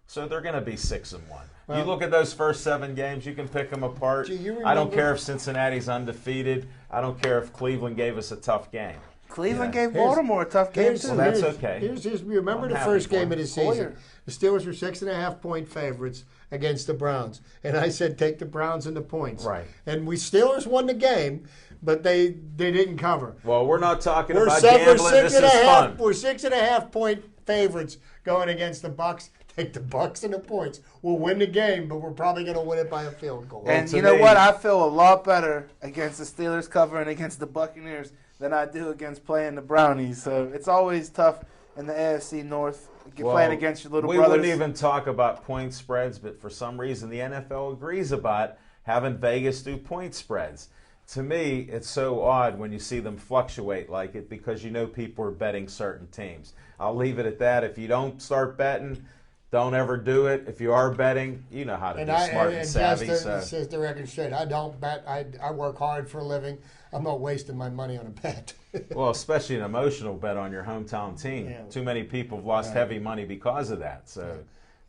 so they're going to be 6-1. You Well- look at those first 7 games, you can pick them apart. Do you I don't remember- care if Cincinnati's undefeated. I don't care if Cleveland gave us a tough game. Cleveland Yeah. gave Baltimore a tough game too. Well, that's okay. Here's remember I'm the happy first for game him. of the season. Hoyer. The Steelers were 6.5-point favorites against the Browns, and I said take the Browns and the points. Right. And we Steelers won the game, but they didn't cover. Well, we're not talking We're about we're gambling. This six and a is half. fun. We're 6.5-point favorites going against the Bucks. Take the Bucks and the points. We'll win the game, but we're probably going to win it by a field goal. And to you know me- what? I feel a lot better against the Steelers covering against the Buccaneers than I do against playing the Brownies. So it's always tough in the AFC North playing against your little we brothers. wouldn't even talk about point spreads, but for some reason the NFL agrees about having Vegas do point spreads. To me, it's so odd when you see them fluctuate like it because you know people are betting certain teams. I'll leave it at that. If you don't start betting, don't ever do it. If you are betting, you know how to And be smart and savvy. just So. says the record straight. I don't bet. I work hard for a living. I'm not wasting my money on a bet. Well, especially an emotional bet on your hometown team. Yeah. Too many people have lost Right. heavy money because of that. So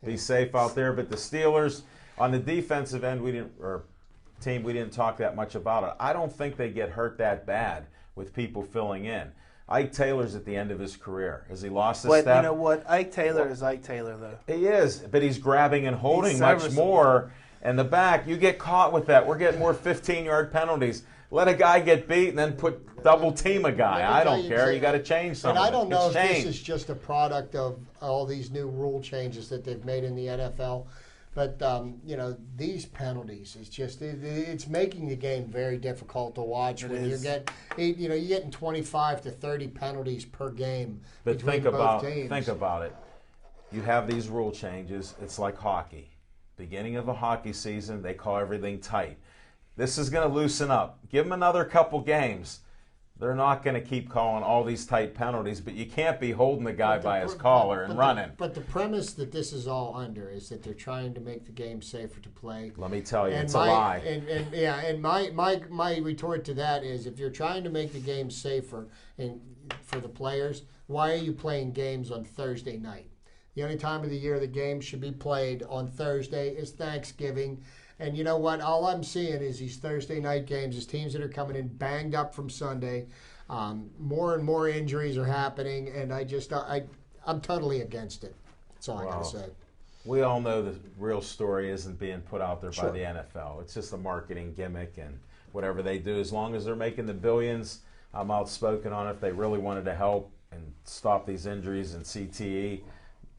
be safe out there. But the Steelers, on the defensive end, we didn't talk that much about it. I don't think they get hurt that bad with people filling in. Ike Taylor's at the end of his career. Has he lost a But step? you know what? Ike Taylor is Ike Taylor, though. He is, but he's grabbing and holding He's much serviceable. more. And the back, you get caught with that. We're getting more 15-yard penalties. Let a guy get beat and then put double team a guy. Let me I tell don't you, care. Jay, You got to change something. And I don't know It's if changed. this is just a product of all these new rule changes that they've made in the NFL, but these penalties is just it's making the game very difficult to watch It when is. you're getting 25 to 30 penalties per game. But between think both teams. about it. You have these rule changes. It's like hockey. Beginning of a hockey season, they call everything tight. This is going to loosen up. Give them another couple games. They're not going to keep calling all these tight penalties, but you can't be holding the guy by his collar and running. But the premise that this is all under is that they're trying to make the game safer to play. Let me tell you, And it's a lie. And my retort to that is, if you're trying to make the game safer and for the players, why are you playing games on Thursday night? The only time of the year the game should be played on Thursday is Thanksgiving. And you know what? All I'm seeing is these Thursday night games, is teams that are coming in banged up from Sunday. More and more injuries are happening, and I'm totally against it. That's all I Wow. got to say. We all know the real story isn't being put out there Sure. by the NFL. It's just a marketing gimmick and whatever they do. As long as they're making the billions, I'm outspoken on it. If they really wanted to help and stop these injuries and CTE,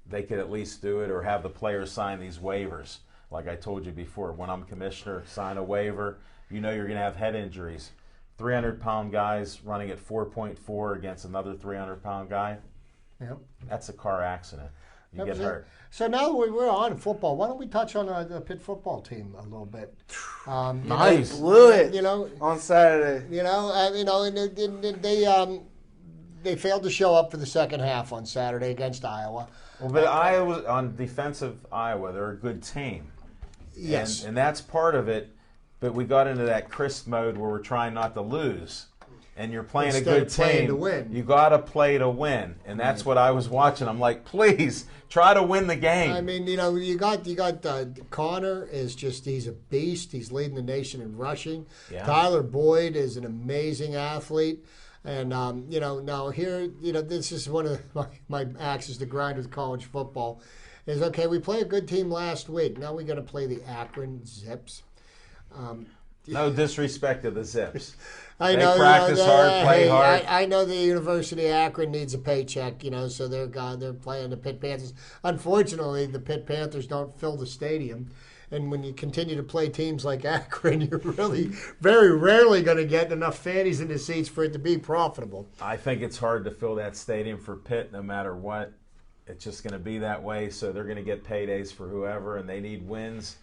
they could at least do it or have the players sign these waivers. Like I told you before, when I'm commissioner, sign a waiver. You know you're going to have head injuries. 300-pound guys running at 4.4 against another 300-pound guy, Yep. that's a car accident. You get hurt. So now that we're on football, why don't we touch on the Pitt football team a little bit? Nice. Blew it And on Saturday. they failed to show up for the second half on Saturday against Iowa. Well, but Iowa, on defensive Iowa, they're a good team. Yes. And that's part of it. But we got into that crisp mode where we're trying not to lose. and you're playing Instead a good of playing team, to win. you got to play to win. And that's what I was watching. I'm like, please, try to win the game. I mean, you got Connor is he's a beast. He's leading the nation in rushing. Yeah. Tyler Boyd is an amazing athlete. And, now here, this is one of my axes to grind with college football is, okay, we play a good team last week. Now we're going to play the Akron Zips. No disrespect to the Zips. I They know, practice hard, play hard. I know the University of Akron needs a paycheck, so they're playing the Pitt Panthers. Unfortunately, the Pitt Panthers don't fill the stadium. And when you continue to play teams like Akron, you're really very rarely going to get enough fannies in the seats for it to be profitable. I think it's hard to fill that stadium for Pitt no matter what. It's just going to be that way, so they're going to get paydays for whoever, and they need wins.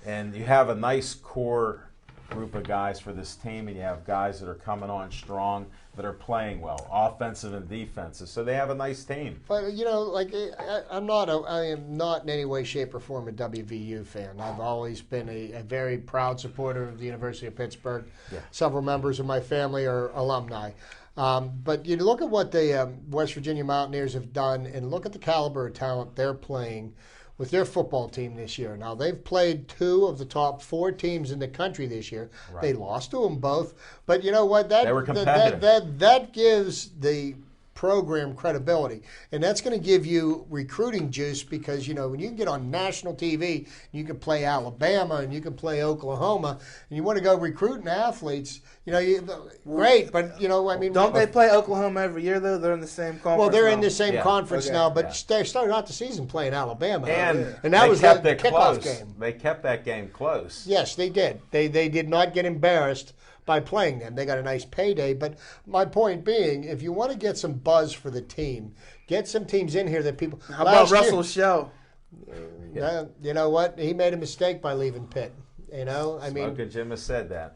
And you have a nice core group of guys for this team, and you have guys that are coming on strong, that are playing well, offensive and defensive. So they have a nice team. But I am not in any way, shape, or form a WVU fan. I've always been a very proud supporter of the University of Pittsburgh. Yeah. Several members of my family are alumni. But you look at what the West Virginia Mountaineers have done, and look at the caliber of talent they're playing with their football team this year. Now, they've played 2 of the top 4 teams in the country this year. Right. They lost to them both. But you know what? They were competitive. That gives the program credibility. And that's going to give you recruiting juice because, when you can get on national TV, you can play Alabama and you can play Oklahoma, and you want to go recruiting athletes, great. But, Don't they play Oklahoma every year, though? They're in the same conference. Well, they're now. in the same conference Okay. now, but they started out the season playing Alabama. And that they was kept the it kickoff close. game. They kept that game close. Yes, they did. They did not get embarrassed by playing them. They got a nice payday. But my point being, if you want to get some buzz for the team, get some teams in here that people. How about Russell Shell? You know what? He made a mistake by leaving Pitt. Smoking Jim has said that.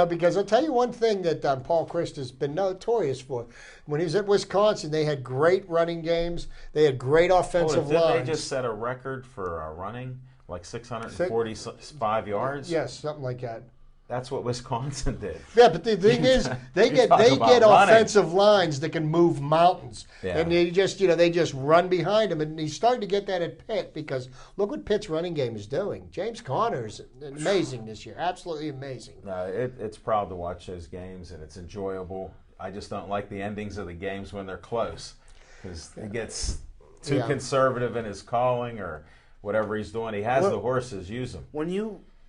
Because I'll tell you one thing that Paul Christ has been notorious for. When he was at Wisconsin, they had great running games. They had great offensive Didn't lines. they just set a record for running, like 645 yards? Yes, something like that. That's what Wisconsin did. Yeah, but the thing is, they get running. offensive lines that can move mountains, Yeah. and they just run behind them. And he's starting to get that at Pitt because look what Pitt's running game is doing. James Conner is amazing this year, absolutely amazing. No, it's proud to watch those games, and it's enjoyable. I just don't like the endings of the games when they're close because he gets too conservative in his calling or whatever he's doing. He has the horses, use them.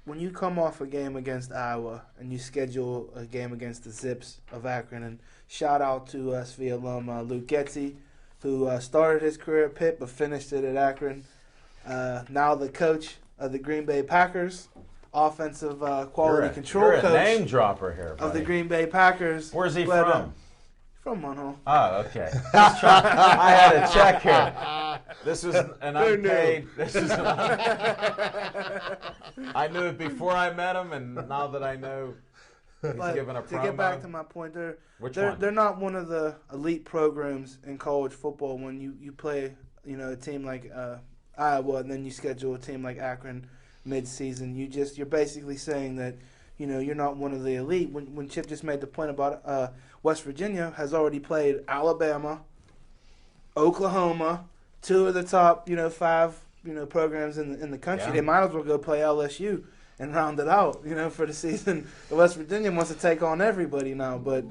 When you come off a game against Iowa and you schedule a game against the Zips of Akron, and shout out to SV alum Luke Getzey, who started his career at Pitt but finished it at Akron. Now the coach of the Green Bay Packers, offensive quality control you're a coach name dropper here, buddy. of the Green Bay Packers. Where's he from? From Monroe. Oh, okay. I had a check here. This was an unpaid. I knew it before I met him, and now that I know he's giving a promo. To get back to my point, Which they're one? not one of the elite programs in college football. When you play, a team like Iowa, and then you schedule a team like Akron mid-season, you're basically saying that you're not one of the elite. When Chip just made the point about West Virginia has already played Alabama, Oklahoma, 2 of the top 5 programs in the country. Yeah. They might as well go play LSU and round it out for the season. West Virginia wants to take on everybody now, but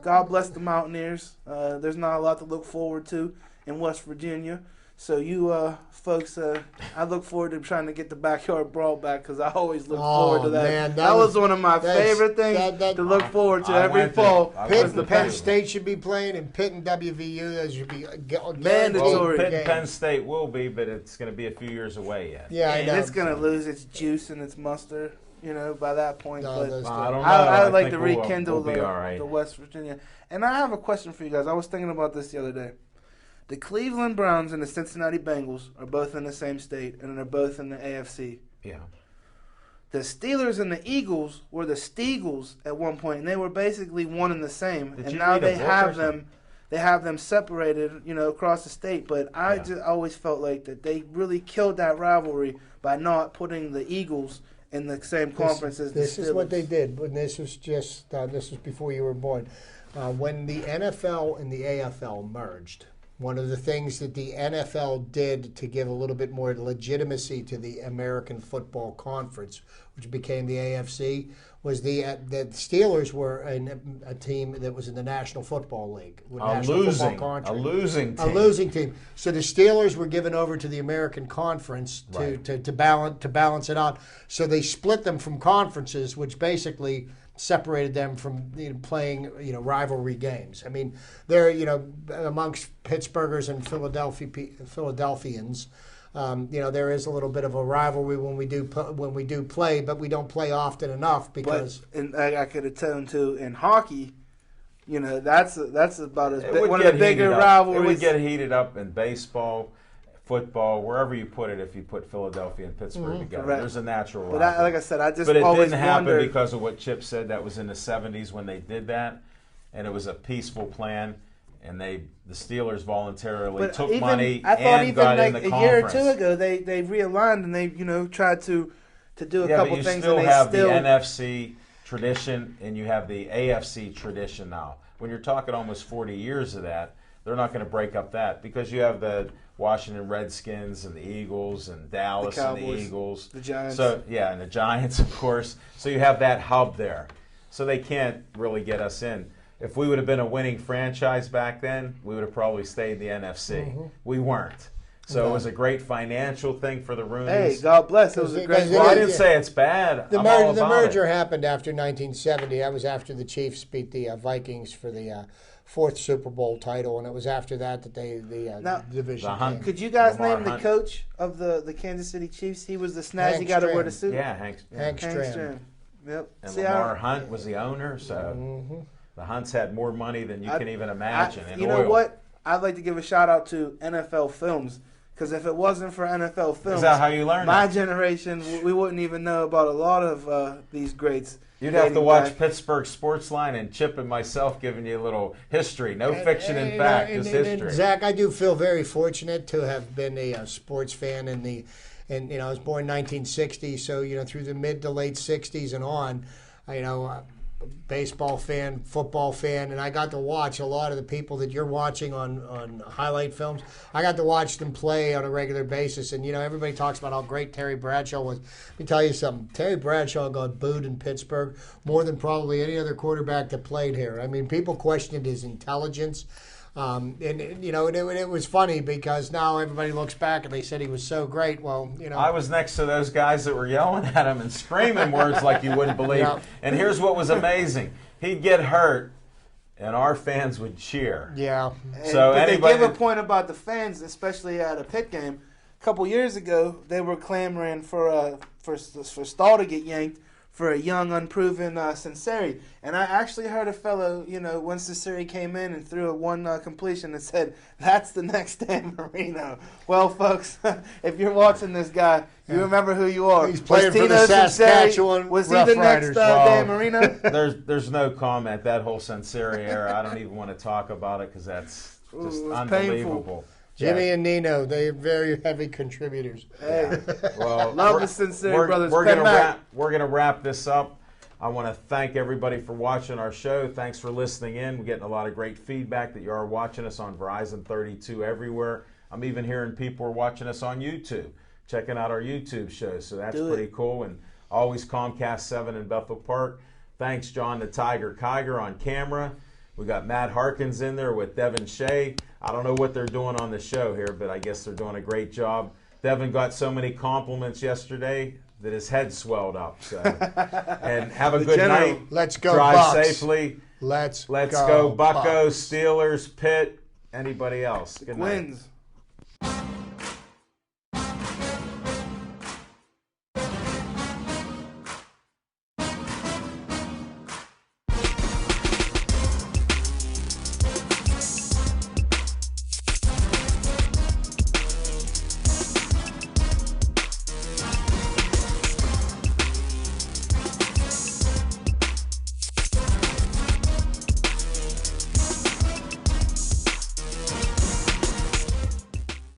God bless the Mountaineers. There's not a lot to look forward to in West Virginia. So you folks, I look forward to trying to get the backyard brawl back because I always look forward to that. Man, that was one of my favorite things to look forward to every fall. Pitt and Penn State should be playing, and Pitt and WVU, those should be mandatory. Pitt and Penn State will be, but it's going to be a few years away yet. Yeah, I know. It's going to lose its juice and its muster, by that point. No, but I don't know. I would like think to rekindle we'll be all right. the West Virginia. And I have a question for you guys. I was thinking about this the other day. The Cleveland Browns and the Cincinnati Bengals are both in the same state, and they're both in the AFC. Yeah. The Steelers and the Eagles were the Steagles at one point, and they were basically one and the same. And now they have them separated, across the state. But I just always felt like that they really killed that rivalry by not putting the Eagles in the same conference as the This is what Steelers. they did, but this was just this was before you were born. When the NFL and the AFL merged, one of the things that the NFL did to give a little bit more legitimacy to the American Football Conference, which became the AFC, was the Steelers were a team that was in the National Football League, A losing team. a losing team. So the Steelers were given over to the American Conference to balance it out. So they split them from conferences, which basically separated them from playing rivalry games. I mean, they're amongst Pittsburghers and Philadelphians. There is a little bit of a rivalry when we do play, but we don't play often enough because. But and I could attest to in hockey, that's about as It would one of get the bigger heated up. rivalries. It would get heated up in baseball, football, wherever you put it. If you put Philadelphia and Pittsburgh together, Correct. there's a natural But rivalry. like I said, I just But it always didn't happen wondered. because of what Chip said. That was in the 70s when they did that, and it was a peaceful plan. And the Steelers voluntarily took money I thought and even got like in the a conference. year or two ago they realigned and they tried to do a Yeah, couple but you things still and they have still the NFC tradition and you have the AFC tradition now. When you're talking almost 40 years of that, they're not going to break up that because you have the Washington Redskins and the Eagles and Dallas and the Cowboys, Eagles. the Giants. So yeah, and the Giants, of course. So you have that hub there. So they can't really get us in. If we would have been a winning franchise back then, we would have probably stayed in the NFC. We weren't. So it was a great financial thing for the Roonies. Hey, God bless. It was a great. Well, I didn't say it's bad. The, I'm all the about merger it. happened after 1970. That was after the Chiefs beat the Vikings for the fourth Super Bowl title, and it was after that the Now, division. the hunt- came. Could you guys Lamar name the Hunt. coach of the Kansas City Chiefs? He was the snazzy Hank guy to wear Stram. the suit. Yeah, Hank Hank Hank Stram. Stram. Yep. and See, Lamar Hunt was the owner, so the Hunts had more money than you can even imagine. and you know oil. what? I'd like to give a shout out to NFL Films because if it wasn't for NFL Films, Is that how you learn my it? generation, we wouldn't even know about a lot of these greats. You'd have to dating watch back. Pittsburgh Sportsline and Chip and myself giving you a little history. No fiction and fact, just history. Zach, I do feel very fortunate to have been a sports fan and I was born in 1960, so through the mid to late 60s and on, baseball fan, football fan, and I got to watch a lot of the people that you're watching on highlight films. I got to watch them play on a regular basis, and everybody talks about how great Terry Bradshaw was. Let me tell you something. Terry Bradshaw got booed in Pittsburgh more than probably any other quarterback that played here. I mean, people questioned his intelligence. It was funny because now everybody looks back and they said he was so great. Well, I was next to those guys that were yelling at him and screaming words like you wouldn't believe. Yeah. And here's what was amazing. He'd get hurt, and our fans would cheer. yeah. So but anybody- they give a point about the fans, especially at a Pitt game. A couple years ago, they were clamoring for Stahl to get yanked for a young, unproven Cincinnati. And I actually heard a fellow, when Cincinnati came in and threw a one completion and said, "That's the next Dan Marino." Well, folks, if you're watching this guy, you remember who you are. He's playing for Tino the Cincinnati- Saskatchewan Was he Rough the next Riders. Dan Marino? There's no comment. That whole Cincinnati era, I don't even want to talk about it because that's just Ooh, it was unbelievable. Jimmy Yeah. and Nino, they're very heavy contributors. Hey, Well, love we're- the Cincinnati we're, brothers. We're Penn gonna Mac. wrap. We're gonna wrap this up. I want to thank everybody for watching our show. Thanks for listening in. We're getting a lot of great feedback that you are watching us on Verizon 32 everywhere. I'm even hearing people are watching us on YouTube, checking out our YouTube shows. So that's Do it. pretty cool. And always Comcast 7 in Bethel Park. Thanks, John the Tiger Kiger on camera. We got Matt Harkins in there with Devin Shea. I don't know what they're doing on the show here, but I guess they're doing a great job. Devin got so many compliments yesterday that his head swelled up. So, and have a good general. night. Let's go Drive Bucks. safely. Let's Go Bucks. Buccos, Steelers, Pitt, anybody else. Good night. Wins.